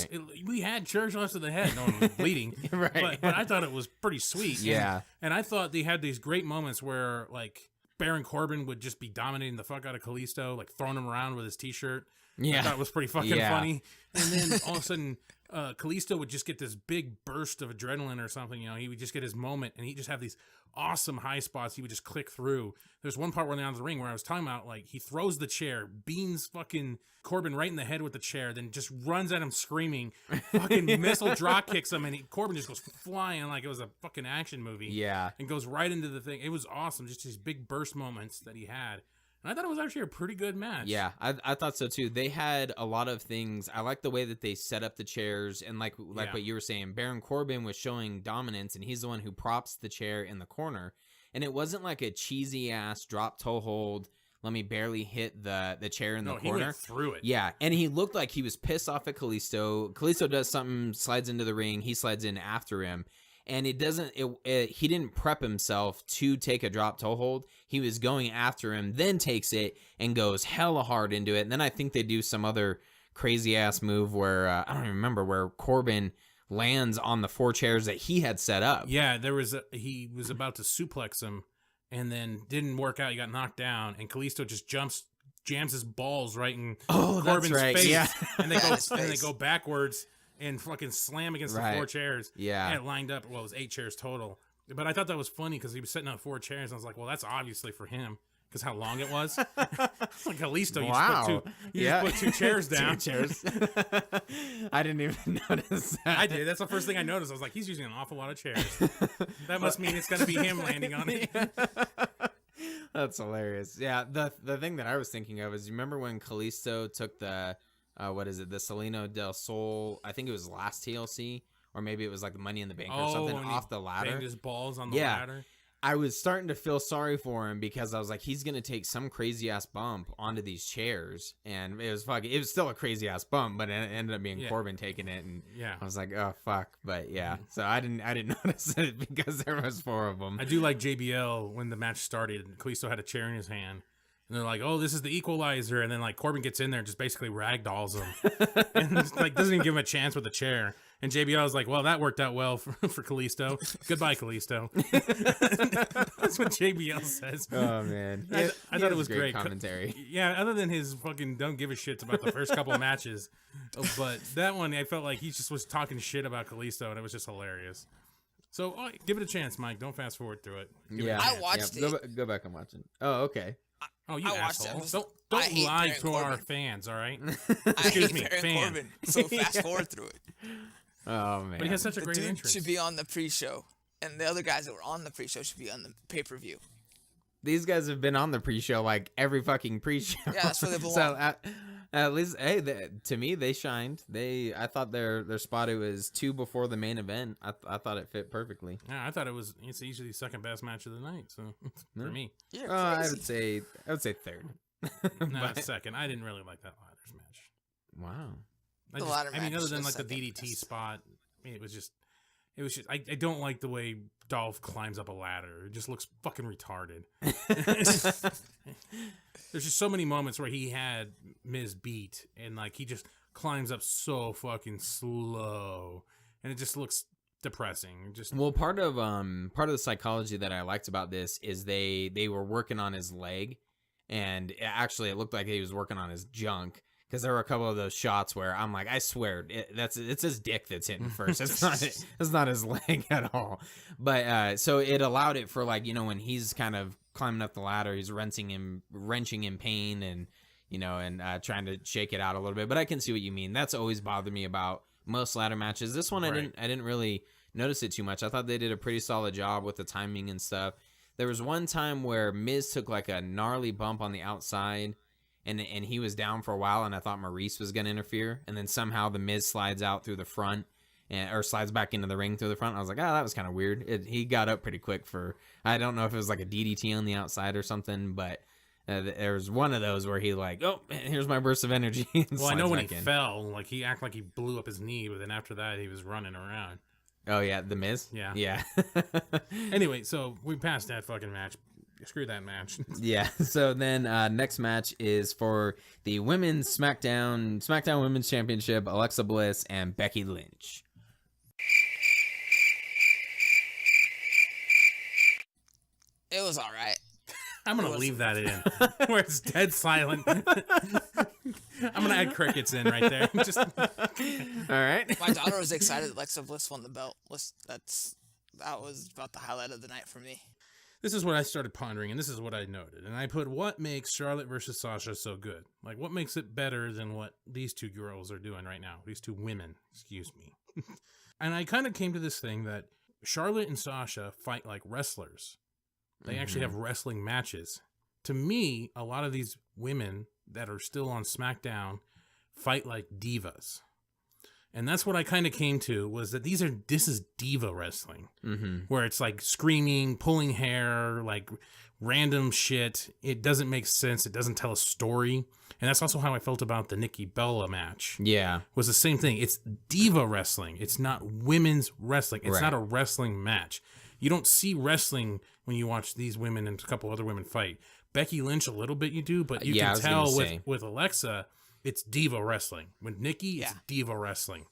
we had chair shots to the head. No one was bleeding. Right. But I thought it was pretty sweet. Yeah. And I thought they had these great moments where, like, Baron Corbin would just be dominating the fuck out of Kalisto, like, throwing him around with his T-shirt. Yeah. I thought it was pretty fucking funny. And then all of a sudden, Kalisto would just get this big burst of adrenaline or something. He would just get his moment, and he'd just have these awesome high spots he would just click through. There's one part where they're on the ring where I was talking about, like, he throws the chair, beans fucking Corbin right in the head with the chair, then just runs at him screaming, fucking missile drop kicks him, and Corbin just goes flying like it was a fucking action movie. Yeah. And goes right into the thing. It was awesome, just these big burst moments that he had. And I thought it was actually a pretty good match. Yeah, I thought so too. They had a lot of things. I like the way that they set up the chairs, and like what you were saying, Baron Corbin was showing dominance, and he's the one who props the chair in the corner. And it wasn't like a cheesy ass drop toe hold. Let me barely hit the chair in the corner. He went through it. Yeah, and he looked like he was pissed off at Kalisto. Kalisto does something, slides into the ring. He slides in after him. And he didn't prep himself to take a drop toe hold. He was going after him, then takes it and goes hella hard into it. And then I think they do some other crazy ass move where I don't even remember, where Corbin lands on the 4 chairs that he had set up. Yeah, he was about to suplex him and then didn't work out. He got knocked down, and Kalisto just jams his balls right in Corbin's face. Yeah. And they go backwards and fucking slam against the 4 chairs. Yeah. And it lined up. Well, it was 8 chairs total. But I thought that was funny because he was setting up 4 chairs. And I was like, well, that's obviously for him because how long it was. Like Kalisto, Wow. you just put two chairs down. Two chairs. I didn't even notice that. I did. That's the first thing I noticed. I was like, he's using an awful lot of chairs. That must mean it's going to be him landing on it. That's hilarious. Yeah, the thing that I was thinking of is, you remember when Kalisto took the the Salino del Sol, I think it was last TLC, or maybe it was like the Money in the Bank or something, off the ladder. Banged his balls on the ladder. I was starting to feel sorry for him because I was like, he's gonna take some crazy ass bump onto these chairs, and it was still a crazy ass bump, but it ended up being Corbin taking it, and I was like, oh fuck, but so I didn't notice it because there was 4 of them. I do like JBL when the match started, and Kalisto had a chair in his hand, and they're like, oh, this is the equalizer, and then like Corbin gets in there and just basically ragdolls him, and like doesn't even give him a chance with the chair. And JBL was like, well, that worked out well for Kalisto. Goodbye, Kalisto. That's what JBL says. Oh, man. I thought it was great commentary. Yeah, other than his fucking don't give a shit about the first couple of matches. But that one, I felt like he just was talking shit about Kalisto, and it was just hilarious. So give it a chance, Mike. Don't fast forward through it. I watched it. Go back and watch it. Oh, okay. Oh, you I watched asshole. it. Don't lie Baron to Corbin. our fans, all right? I hate Baron Corbin, so fast forward through it. Oh, man. But he has such a The great dude entrance. should be on the pre-show, and the other guys that were on the pre-show should be on the pay-per-view. These guys have been on the pre-show like every fucking pre-show. Yeah, that's where they belong. So at least, hey, to me, they shined. I thought their spot, it was 2 before the main event. I thought it fit perfectly. Yeah, I thought it's easily the second best match of the night. So for me, I would say third. no, second. I didn't really like that ladders match. Wow. I mean, other than like the DDT spot, it was just. I don't like the way Dolph climbs up a ladder. It just looks fucking retarded. There's just so many moments where he had Miz beat, and like he just climbs up so fucking slow, and it just looks depressing. Well, part of the psychology that I liked about this is they were working on his leg, and it looked like he was working on his junk. Because there were a couple of those shots where I'm like, I swear, it's his dick that's hitting first. It's not his leg at all. But so it allowed it for, like, when he's kind of climbing up the ladder, he's wrenching in pain, and trying to shake it out a little bit. But I can see what you mean. That's always bothered me about most ladder matches. This one, I didn't really notice it too much. I thought they did a pretty solid job with the timing and stuff. There was one time where Miz took like a gnarly bump on the outside. And he was down for a while, and I thought Maurice was going to interfere. And then somehow the Miz slides out through the front, or slides back into the ring through the front. I was like, that was kind of weird. He got up pretty quick I don't know if it was like a DDT on the outside or something, but there was one of those where he like, oh, here's my burst of energy. Well, I know when he fell, like he acted like he blew up his knee, but then after that he was running around. Oh, yeah, the Miz? Yeah. Anyway, so we passed that fucking match. Screw that match. Yeah. So then next match is for the Women's SmackDown Women's Championship, Alexa Bliss and Becky Lynch. It was all right. I'm going to leave that in where it's dead silent. I'm going to add crickets in right there. Just all right. My daughter was excited that Alexa Bliss won the belt. That was about the highlight of the night for me. This is what I started pondering, and this is what I noted. And I put, what makes Charlotte versus Sasha so good? Like, what makes it better than what these two girls are doing right now? These two women, excuse me. And I kind of came to this thing that Charlotte and Sasha fight like wrestlers. They actually have wrestling matches. To me, a lot of these women that are still on SmackDown fight like divas. And that's what I kind of came to, was that this is diva wrestling, where it's like screaming, pulling hair, like random shit. It doesn't make sense. It doesn't tell a story. And that's also how I felt about the Nikki Bella match. Yeah. Was the same thing. It's diva wrestling. It's not women's wrestling. It's not a wrestling match. You don't see wrestling when you watch these women and a couple other women fight. Becky Lynch, a little bit you do, but you can tell with Alexa, it's diva wrestling. With Nikki, it's diva wrestling.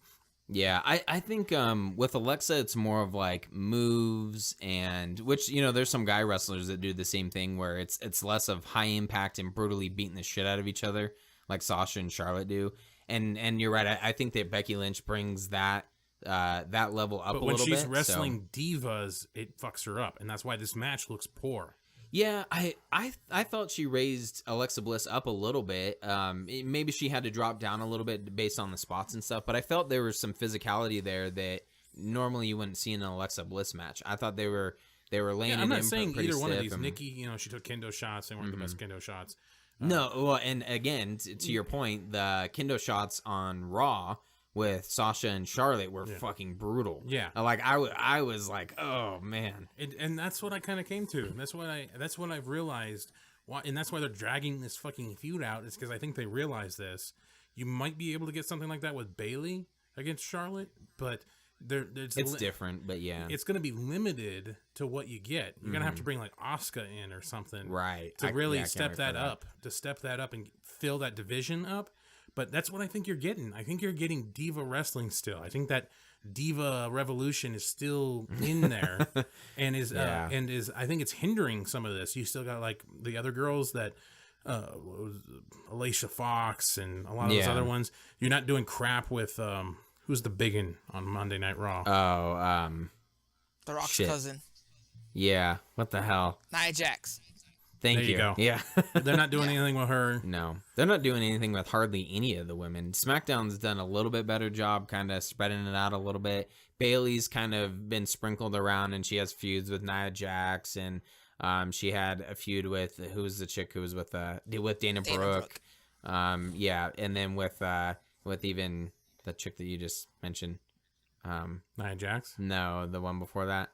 Yeah, I think with Alexa, it's more of like moves, and which, there's some guy wrestlers that do the same thing where it's less of high impact and brutally beating the shit out of each other like Sasha and Charlotte do. And you're right. I think that Becky Lynch brings that level up a little bit. But when she's wrestling divas, it fucks her up, and that's why this match looks poor. Yeah, I thought she raised Alexa Bliss up a little bit. Maybe she had to drop down a little bit based on the spots and stuff, but I felt there was some physicality there that normally you wouldn't see in an Alexa Bliss match. I thought they were laying it I'm not in saying pretty either one of stiff these. and- Nikki, she took kendo shots. They weren't the best kendo shots. No, well, and again, to your point, the kendo shots on Raw with Sasha and Charlotte were fucking brutal. Yeah. Like I was like, oh man. And that's what I kind of came to. That's what I've realized. Why, and that's why they're dragging this fucking feud out. Is because I think they realize this. You might be able to get something like that with Bayley against Charlotte, but It's different, but yeah, it's going to be limited to what you get. You're going to have to bring like Asuka in or something, right? To really step that up, and fill that division up. But that's what I think you're getting. I think you're getting Diva wrestling still. I think that Diva Revolution is still in there, and is I think it's hindering some of this. You still got like the other girls that. Alicia Fox and a lot of those other ones. You're not doing crap with who's the biggin on Monday Night Raw? Oh, The Rock's shit. cousin, Yeah, what the hell? Nia Jax. Thank There you go. Yeah. They're not doing anything with her. No, they're not doing anything with hardly any of the women. SmackDown's done a little bit better job kind of spreading it out a little bit. Bayley's kind of been sprinkled around, and she has feuds with Nia Jax, and she had a feud with, who's the chick who was with Dana Brooke. Yeah, and then with even the chick that you just mentioned. Nia Jax? No, the one before that.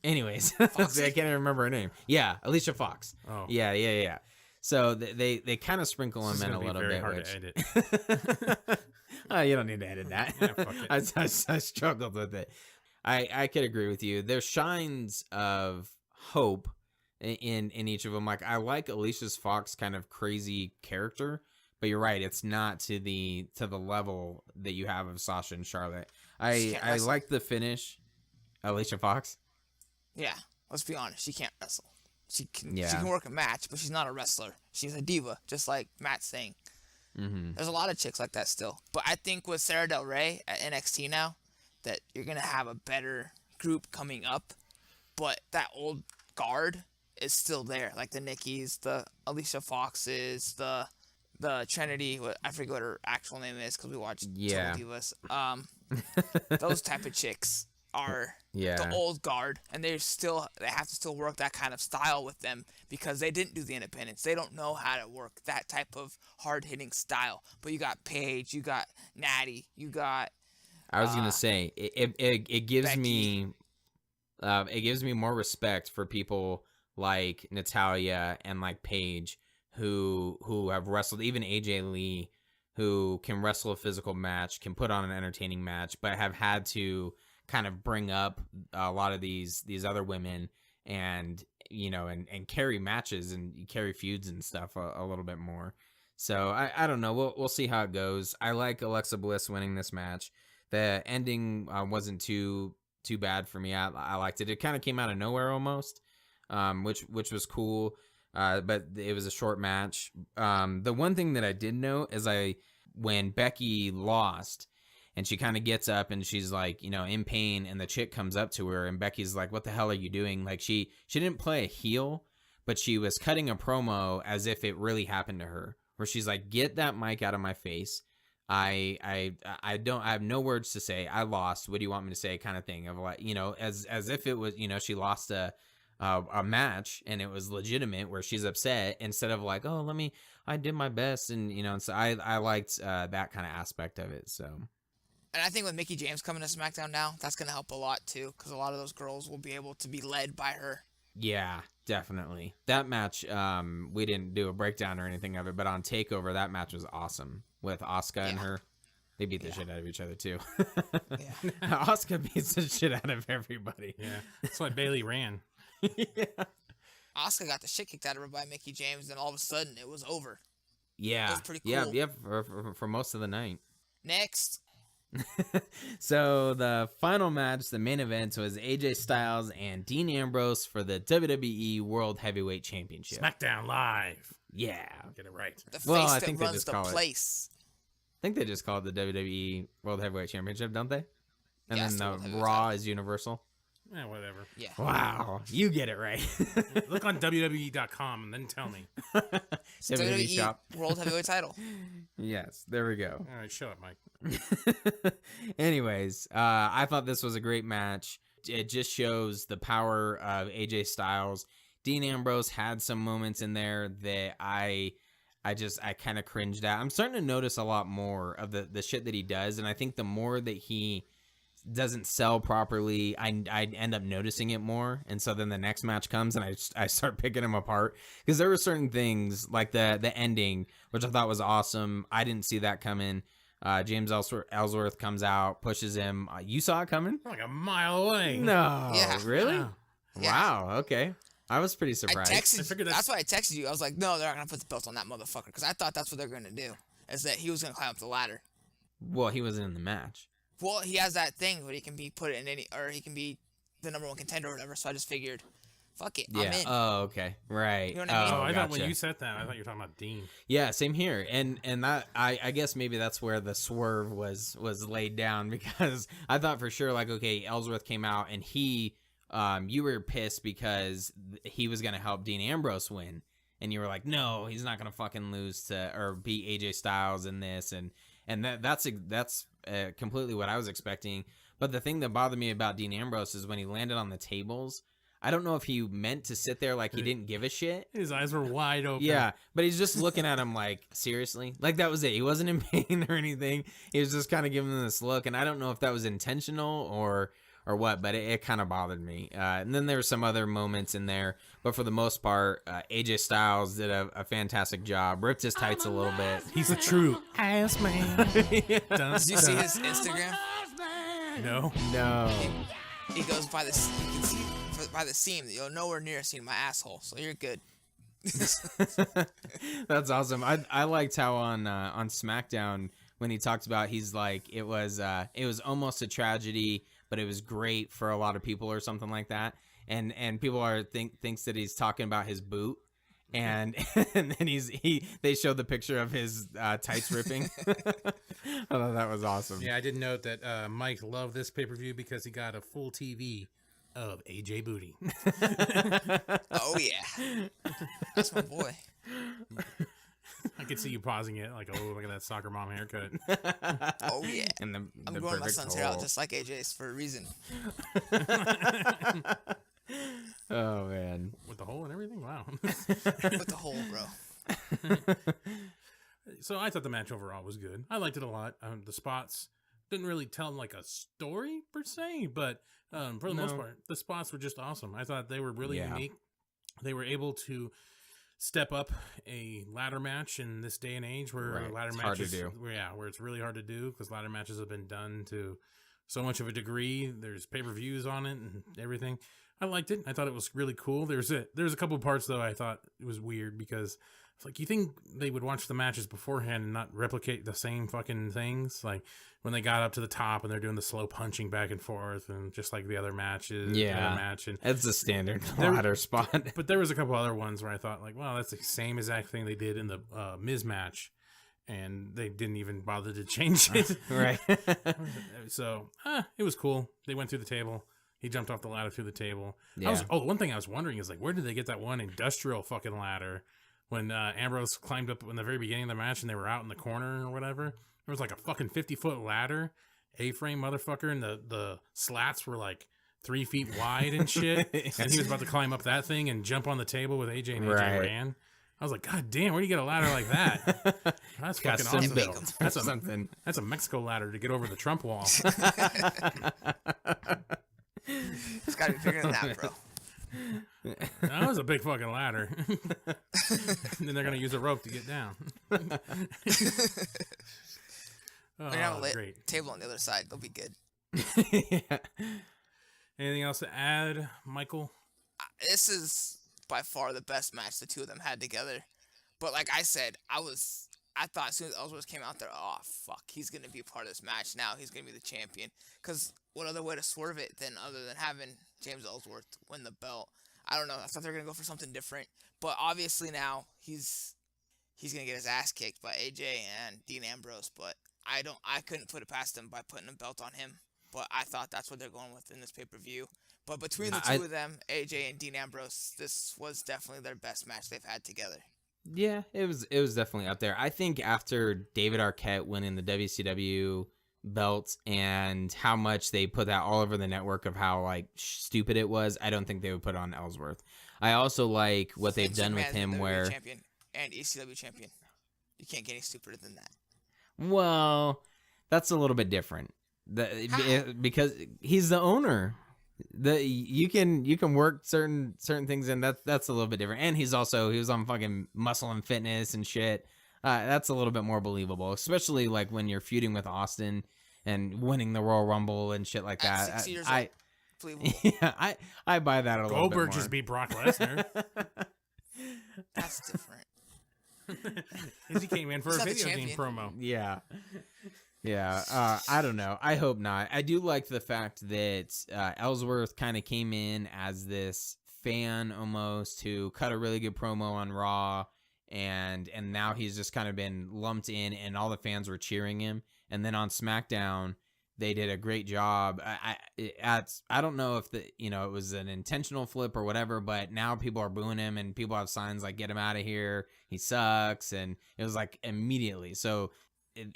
Anyways, I can't even remember her name. Yeah, Alicia Fox. Oh. Yeah. So they kind of sprinkle them in a little bit. Hard Which... to edit. Oh, you don't need to edit that. Yeah, fuck it. I struggled with it. I could agree with you. There's shines of hope in each of them. Like I like Alicia Fox kind of crazy character, but you're right. It's not to the level that you have of Sasha and Charlotte. I like the finish. Alicia Fox. Yeah, let's be honest. She can't wrestle. She can work a match, but she's not a wrestler. She's a diva, just like Matt's saying. Mm-hmm. There's a lot of chicks like that still. But I think with Sarah Del Rey at NXT now, that you're going to have a better group coming up. But that old guard is still there. Like the Nikkis, the Alicia Foxes, the Trinity. I forget what her actual name is because we watched Total Divas. Those type of chicks are the old guard, and they have to still work that kind of style with them because they didn't do the independents. They don't know how to work that type of hard-hitting style. But you got Paige, you got Natty, you got I was gonna say it gives Becky. it gives me more respect for people like Natalya and like Paige who have wrestled, even AJ Lee, who can wrestle a physical match, can put on an entertaining match, but have had to kind of bring up a lot of these other women and and carry matches and carry feuds and stuff a little bit more. So I don't know. We'll see how it goes. I like Alexa Bliss winning this match. The ending wasn't too bad for me. I liked it. It kind of came out of nowhere almost, which was cool. But it was a short match. The one thing that I did know is when Becky lost, and she kind of gets up and she's like, in pain, and the chick comes up to her and Becky's like, what the hell are you doing? Like she didn't play a heel, but she was cutting a promo as if it really happened to her, where she's like, get that mic out of my face. I have no words to say. I lost. What do you want me to say? Kind of thing of like, as if it was, she lost a match and it was legitimate, where she's upset, instead of like, oh, I did my best. And, so I liked that kind of aspect of it. So. And I think with Mickie James coming to SmackDown now, that's going to help a lot too, because a lot of those girls will be able to be led by her. Yeah, definitely. That match, we didn't do a breakdown or anything of it, but on TakeOver, that match was awesome with Asuka and her. They beat the shit out of each other too. Asuka beats the shit out of everybody. Yeah, that's why Bayley ran. Asuka got the shit kicked out of her by Mickie James, and all of a sudden it was over. Yeah, it was pretty cool. Yeah, for most of the night. Next. So the final match, the main event, was AJ Styles and Dean Ambrose for the WWE World Heavyweight Championship. SmackDown Live. Yeah, get it right. The face I think that runs the place. I think they just call it the WWE World Heavyweight Championship, don't they? And yes, then the Raw is Universal. Yeah, whatever. Yeah. Wow, you get it right. Look on WWE.com and then tell me. WWE shop. World Heavyweight Title. Yes, there we go. All right, shut up, Mike. Anyways, I thought this was a great match. It just shows the power of AJ Styles. Dean Ambrose had some moments in there that I kind of cringed at. I'm starting to notice a lot more of the shit that he does, and I think the more that he doesn't sell properly, I end up noticing it more. And so then the next match comes and I start picking him apart, because there were certain things like the ending, which I thought was awesome. I didn't see that coming. James Ellsworth comes out, pushes him. You saw it coming? Like a mile away. No, Yeah. really? Yeah. Wow. Okay, I was pretty surprised. I figured that's why I texted you. I was like, no, they're not gonna put the belt on that motherfucker, because I thought that's what they're gonna do. Is that he was gonna climb up the ladder. Well, he wasn't in the match. Well, he has that thing where he can be put in he can be the number 1 contender or whatever. So I just figured, fuck it, I'm Yeah. in. Oh, okay. Right. You know what I mean? Oh, I thought when gotcha. you said that, I thought you were talking about Dean. Yeah, same here. And that I guess maybe that's where the swerve was laid down, because I thought for sure, like, okay, Ellsworth came out and he you were pissed because he was gonna help Dean Ambrose win, and you were like, no, he's not gonna fucking lose to or beat AJ Styles in this, and that's completely what I was expecting. But the thing that bothered me about Dean Ambrose is when he landed on the tables. I don't know if he meant to sit there like he didn't give a shit. His eyes were wide open. Yeah, but he's just looking at him like, seriously? Like, that was it. He wasn't in pain or anything. He was just kind of giving him this look, and I don't know if that was intentional or what, but it kind of bothered me. And then there were some other moments in there, but for the most part, AJ Styles did a fantastic job. Ripped his tights a little bit. He's a true ass man. Did you see his Instagram? No. No. He goes by the you can see by the seam that you're nowhere near seeing my asshole, so you're good. That's awesome. I liked how on SmackDown when he talked about, he's like, it was almost a tragedy, but it was great for a lot of people or something like that. And people thinks that he's talking about his boot. And then they showed the picture of his tights ripping. I thought that was awesome. Yeah, I did note that Mike loved this pay-per-view because he got a full TV of AJ Booty. Oh yeah, that's my boy. I could see you pausing it like, oh, look at that soccer mom haircut. Oh yeah. And I'm the growing my perfect son's hair out hole. just like AJ's for a reason. Oh man. With the hole and everything? Wow. With the hole, bro. So I thought the match overall was good. I liked it a lot. The spots didn't really tell like a story per se, but for the most part, the spots were just awesome. I thought they were really unique. They were able to step up a ladder match in this day and age where ladder matches hard to do. Where it's really hard to do because ladder matches have been done to so much of a degree. There's pay-per-views on it and everything. I liked it. I thought it was really cool. There's a couple of parts though I thought it was weird because it's like, you think they would watch the matches beforehand and not replicate the same fucking things? Like when they got up to the top and they're doing the slow punching back and forth and just like the other matches. Yeah. The other match. And It's a standard ladder spot. but there was a couple other ones where I thought like, well, that's the same exact thing they did in the Miz match. And they didn't even bother to change it. Right. So it was cool. They went through the table. He jumped off the ladder through the table. Yeah. One thing I was wondering is like, where did they get that one industrial fucking ladder? When Ambrose climbed up in the very beginning of the match and they were out in the corner or whatever, there was like a fucking 50-foot ladder, A-frame motherfucker, and the slats were like 3 feet wide and shit. And he was about to climb up that thing and jump on the table with AJ, and AJ ran. I was like, God damn, where do you get a ladder like that? That's Got fucking awesome. built. That's something. That's a Mexico ladder to get over the Trump wall. It's gotta be bigger than that, bro. That was a big fucking ladder. And then they're gonna use a rope to get down. They're gonna have a great. table on the other side. They'll be good. Yeah. Anything else to add, Michael? This is by far the best match the two of them had together. But like I said, I thought as soon as Ellsworth came out there, oh fuck, he's gonna be a part of this match now. He's gonna be the champion. Cause what other way to swerve it other than having James Ellsworth win the belt? I don't know. I thought they were gonna go for something different. But obviously now he's gonna get his ass kicked by AJ and Dean Ambrose. But I couldn't put it past him by putting a belt on him. but I thought that's what they're going with in this pay-per-view. But between the two of them, AJ and Dean Ambrose, this was definitely their best match they've had together. Yeah, it was definitely up there. I think after David Arquette winning the WCW belt and how much they put that all over the network of how like stupid it was, I don't think they would put it on Ellsworth. I also like what they've done with him WWE where champion and ECW champion. You can't get any stupider than that. well, that's a little bit different. Because he's the owner. You can work certain things and that's a little bit different. And he was on fucking Muscle and Fitness and shit. That's a little bit more believable, especially like when you're feuding with Austin and winning the Royal Rumble and shit like that. 6 years I believable. yeah, I buy that a little bit more. Goldberg just beat Brock Lesnar. That's different. He came in for He's a not the video game champion. promo. Yeah. I don't know. I hope not. I do like the fact that Ellsworth kind of came in as this fan almost who cut a really good promo on Raw, and now he's just kind of been lumped in, and all the fans were cheering him. And then on SmackDown, they did a great job. I don't know if it was an intentional flip or whatever, but now people are booing him, and people have signs like "Get him out of here, he sucks," and it was like immediately. So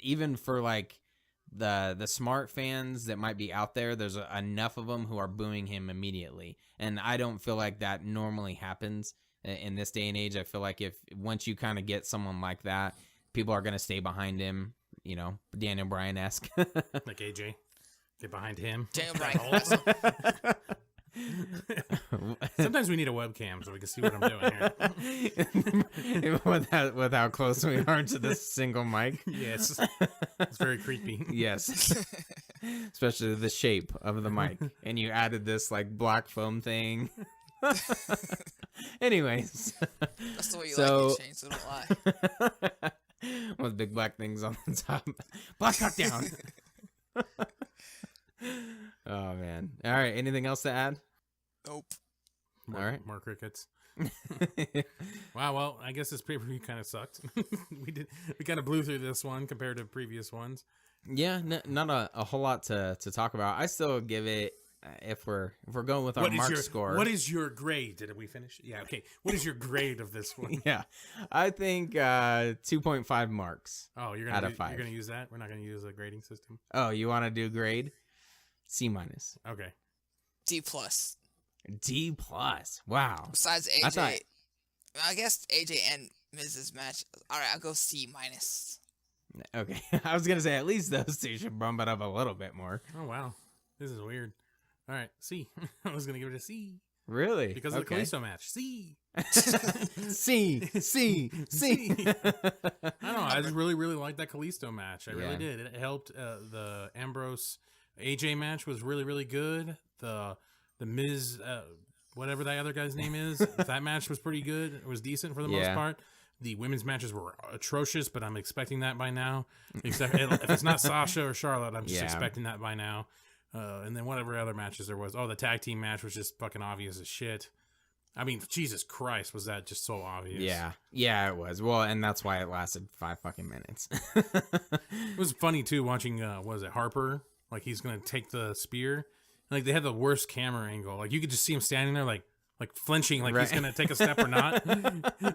even for like the smart fans that might be out there, there's enough of them who are booing him immediately, and I don't feel like that normally happens in this day and age. I feel like once you kind of get someone like that, people are going to stay behind him, Daniel Bryan-esque. Like AJ. Get behind him. Daniel Bryan. Sometimes we need a webcam so we can see what I'm doing here. with how close we are to this single mic. Yes. It's very creepy. Yes. Especially the shape of the mic. And you added this like black foam thing. Anyways. That's the way you like it, Shane, so don't lie. With big black things on the top. Black cut down. Oh, man. All right. Anything else to add? Nope. All right. More crickets. Wow. Well, I guess this pay-per-view kind of sucked. We kind of blew through this one compared to previous ones. Yeah, not a whole lot to talk about. I still give it, if we're going with our mark score. What is your grade? Did we finish? Yeah. Okay. What is your grade of this one? Yeah, I think 2.5 marks. Oh, you're out of 5. You're gonna use that? We're not gonna use a grading system. Oh, you want to do grade? C minus. Okay. D plus. D plus. Wow. Besides AJ, thought- I guess AJ and Miz's match. All right, I'll go C minus. Okay, I was gonna say at least those two should bump it up a little bit more. Oh wow, this is weird. All right, C. I was gonna give it a C Really? because of the Kalisto match. C. C. I don't know. I just really like that Kalisto match. I really did. It helped. The Ambrose AJ match was really good. The Miz, whatever that other guy's name is, that match was pretty good. It was decent for the most part. The women's matches were atrocious, but I'm expecting that by now. Except if it's not Sasha or Charlotte, I'm just expecting that by now. And then whatever other matches there was. Oh, the tag team match was just fucking obvious as shit. I mean, Jesus Christ, was that just so obvious? Yeah, it was. Well, and that's why it lasted 5 fucking minutes. It was funny too watching. Was it Harper? Like he's gonna take the spear. Like they had the worst camera angle. Like you could just see him standing there, like flinching, like he's gonna take a step or not.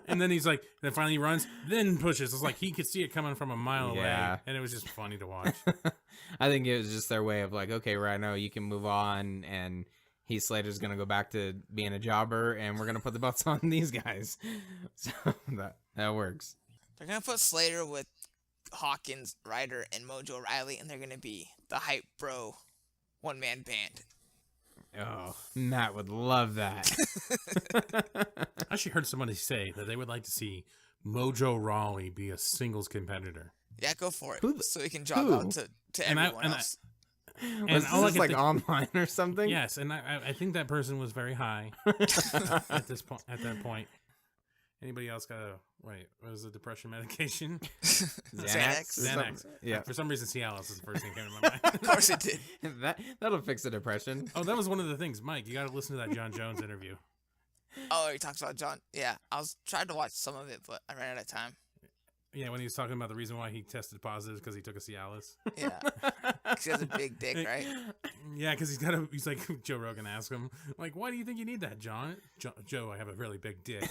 And then he's like, then finally he runs, then pushes. It's like he could see it coming from a mile away, and it was just funny to watch. I think it was just their way of like, okay, right now you can move on, and Heath Slater's gonna go back to being a jobber, and we're gonna put the belts on these guys. So that works. They're gonna put Slater with Hawkins, Ryder, and Mojo Riley, and they're gonna be the Hype Bro one-man band. Oh, Matt would love that. I actually heard somebody say that they would like to see Mojo Rawley be a singles competitor. Yeah, go for it. So he can job out to everyone else. Was this like online or something? Yes, and I think that person was very high at that point. Anybody else got what was the depression medication? Xanax. Yeah. For some reason, Cialis is the first thing that came to my mind. Of course it did. That'll fix the depression. Oh, that was one of the things. Mike, you got to listen to that John Jones interview. Oh, he talks about John. Yeah, I was trying to watch some of it, but I ran out of time. Yeah, when he was talking about the reason why he tested positive because he took a Cialis. Yeah. 'Cause he has a big dick, right? Yeah, because he's like, Joe Rogan asked him, like, why do you think you need that, John? Joe, I have a really big dick.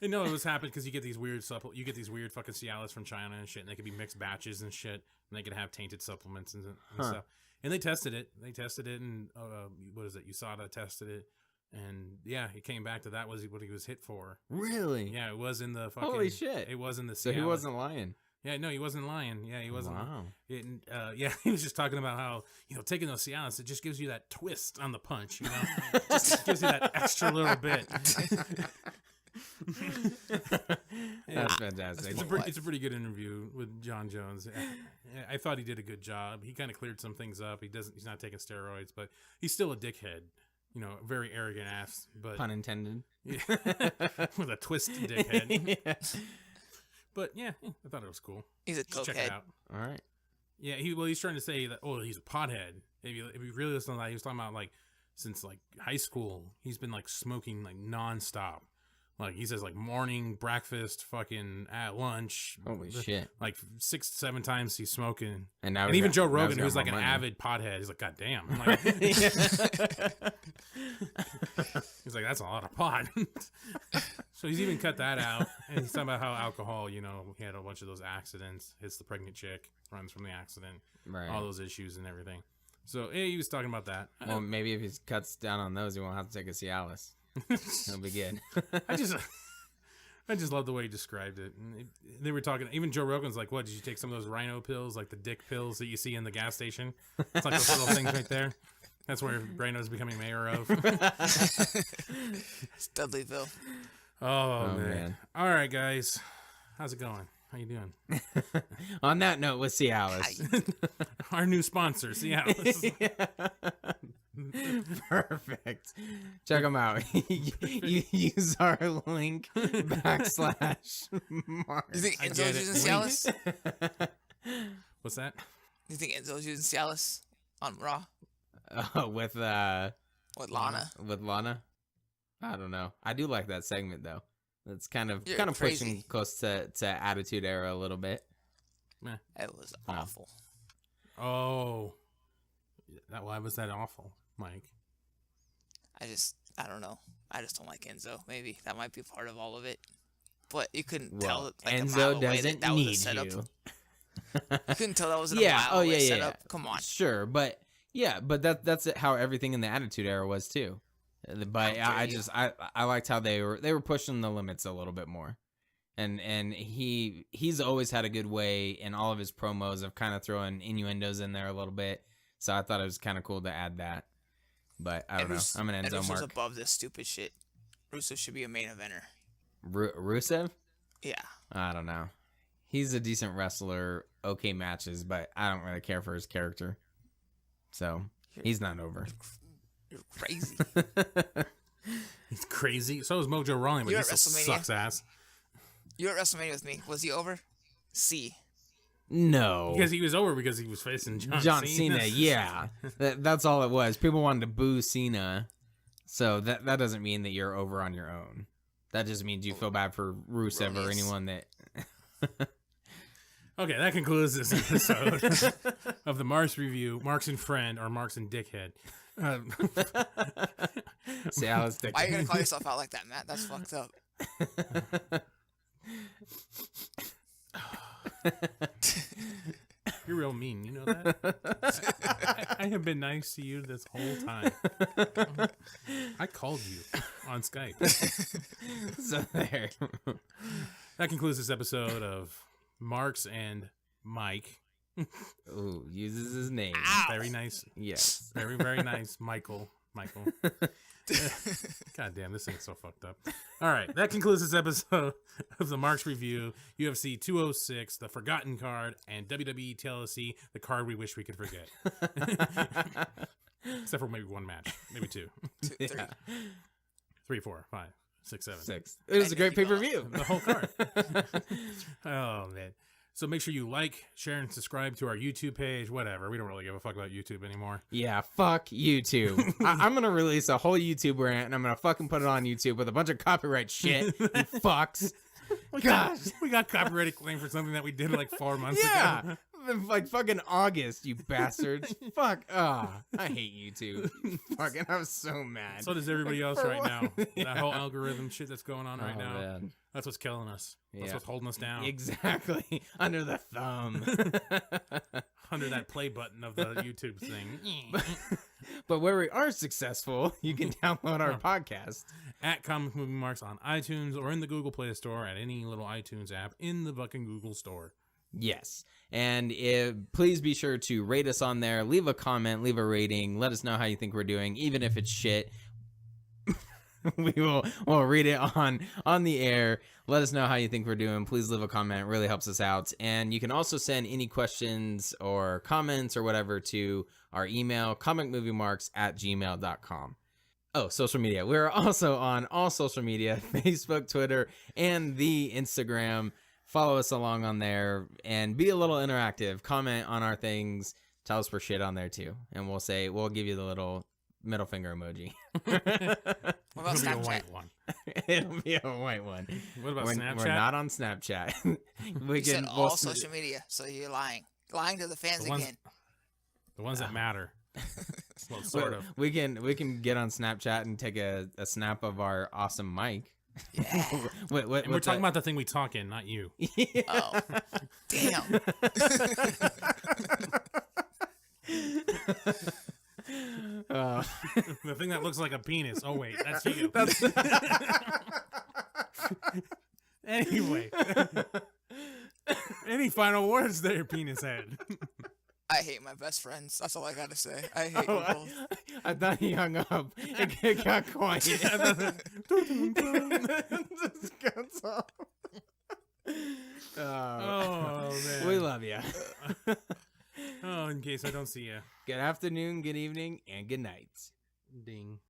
And no, it was happened because you get these weird fucking Cialis from China and shit, and they could be mixed batches and shit, and they could have tainted supplements and stuff. And they tested it. And what is it? USADA tested it. And yeah, he came back to that was what he was hit for. Really? Yeah, it was in the fucking. Holy shit! It was in the. So he wasn't lying. Yeah, no, he wasn't lying. Yeah, he wasn't. Wow. Yeah, he was just talking about how taking those Cialis, it just gives you that twist on the punch. Just gives you that extra little bit. That's fantastic. It's a pretty good interview with John Jones. I thought he did a good job. He kind of cleared some things up. He's not taking steroids, but he's still a dickhead. Very arrogant ass, but pun intended. Yeah, with a twisted dickhead. Yeah. But yeah, I thought it was cool. He's a cokehead. Check it out. All right. Yeah, he's trying to say that he's a pothead. If you really listen to that, he was talking about like since like high school, he's been like smoking like nonstop. Like he says, like morning, breakfast, fucking at lunch. Holy shit! Like 6-7 times he's smoking, and even Joe Rogan, who's like an avid pothead, he's like, God damn! I'm like, he's like, that's a lot of pot. So he's even cut that out, and he's talking about how alcohol. He had a bunch of those accidents, hits the pregnant chick, runs from the accident, right? All those issues and everything. So he was talking about that. Well, maybe if he cuts down on those, he won't have to take a Cialis. It'll be good. I just love the way he described it. And they were talking. Even Joe Rogan's like, "What did you take some of those rhino pills, like the dick pills that you see in the gas station? It's like those little things right there. That's where Rhino's becoming mayor of." Studleyville. Oh man! All right, guys, how's it going? How you doing? On that note, with Cialis, our new sponsor, Cialis. Perfect. Check them out. You use our link / Mark. You think Enzo's using Cialis? What's that? You think Enzo's using Cialis on Raw? With Lana. With Lana? I don't know. I do like that segment though. It's kind of crazy. pushing close to Attitude Era a little bit. It was awful. Oh, why was that awful, Mike? I don't know. I just don't like Enzo. Maybe that might be part of all of it. But you couldn't tell like Enzo doesn't that need was a setup. you. You couldn't tell that was a mile away setup. Come on. Sure, but that's how everything in the Attitude Era was too. But I liked how they were pushing the limits a little bit more. And he's always had a good way in all of his promos of kind of throwing innuendos in there a little bit. So I thought it was kind of cool to add that. But I don't know. I'm an Enzo Mark. Russo's above this stupid shit. Russo should be a main eventer. Rusev? Yeah. I don't know. He's a decent wrestler, okay matches, but I don't really care for his character. So he's not over. You're crazy. He's crazy. So is Mojo Rawley, but he still sucks ass. You were at WrestleMania with me. Was he over? C. No. Because he was over because he was facing John Cena. Yeah. That's all it was. People wanted to boo Cena. So that doesn't mean that you're over on your own. That just means you feel bad for Rusev or anyone that... Okay, that concludes this episode of the Marks Review. Marks and Friend, or Marks and Dickhead. Cialis Dickhead. Why are you going to call yourself out like that, Matt? That's fucked up. You're real mean, you know that? I have been nice to you this whole time. I called you on Skype. So there. That concludes this episode of Marks and Mike. Ooh, uses his name. Ow. Very nice. Yes. Very, very nice. Michael. God damn, this thing's so fucked up. All right, that concludes this episode of the Marks Review, UFC 206, the Forgotten Card, and WWE TLC, the card we wish we could forget. Except for maybe one match, maybe two. 2, 3. 3, 4, 5, 6, 7. 6. It was a great pay-per-view. The whole card. Oh, man. So make sure you like, share, and subscribe to our YouTube page, whatever. We don't really give a fuck about YouTube anymore. Yeah, fuck YouTube. I'm going to release a whole YouTube rant, and I'm going to fucking put it on YouTube with a bunch of copyright shit. You fucks. Gosh. We got copyrighted claim for something that we did like 4 months ago. Yeah. Like fucking August, you bastards. Fuck. I hate you two. Fucking, I'm so mad. So does everybody else For right now. what? That whole algorithm shit that's going on right Oh, now. man. That's what's killing us. That's Yeah. what's holding us down. Exactly. Under the thumb. Under that play button of the YouTube thing. But where we are successful, you can download our podcast. At Comic Movie Marks on iTunes or in the Google Play Store at any little iTunes app in the fucking Google Store. Yes. And please be sure to rate us on there. Leave a comment, leave a rating. Let us know how you think we're doing, even if it's shit. We'll read it on the air. Let us know how you think we're doing. Please leave a comment. It really helps us out. And you can also send any questions or comments or whatever to our email, comicmoviemarks@gmail.com. Oh, social media. We're also on all social media, Facebook, Twitter, and the Instagram. Follow us along on there and be a little interactive. Comment on our things. Tell us we're shit on there too. And we'll give you the little middle finger emoji. What about It'll be a Snapchat? white one. It'll be a white one. What about Snapchat? We're not on Snapchat. You said all social media, so you're lying to the fans The ones- again. The ones that matter. Well, sort of. We can get on Snapchat and take a snap of our awesome mic. Yeah. And we're talking about the thing we talk in, not you. Oh, damn. The thing that looks like a penis. Oh, wait, that's you. Anyway. Any final words there, penis head? I hate my best friends. That's all I gotta say. I hate you both. I thought he hung up. It got quiet. Just cuts off. Oh, man. We love you. Oh, in case I don't see you. Good afternoon, good evening, and good night. Ding.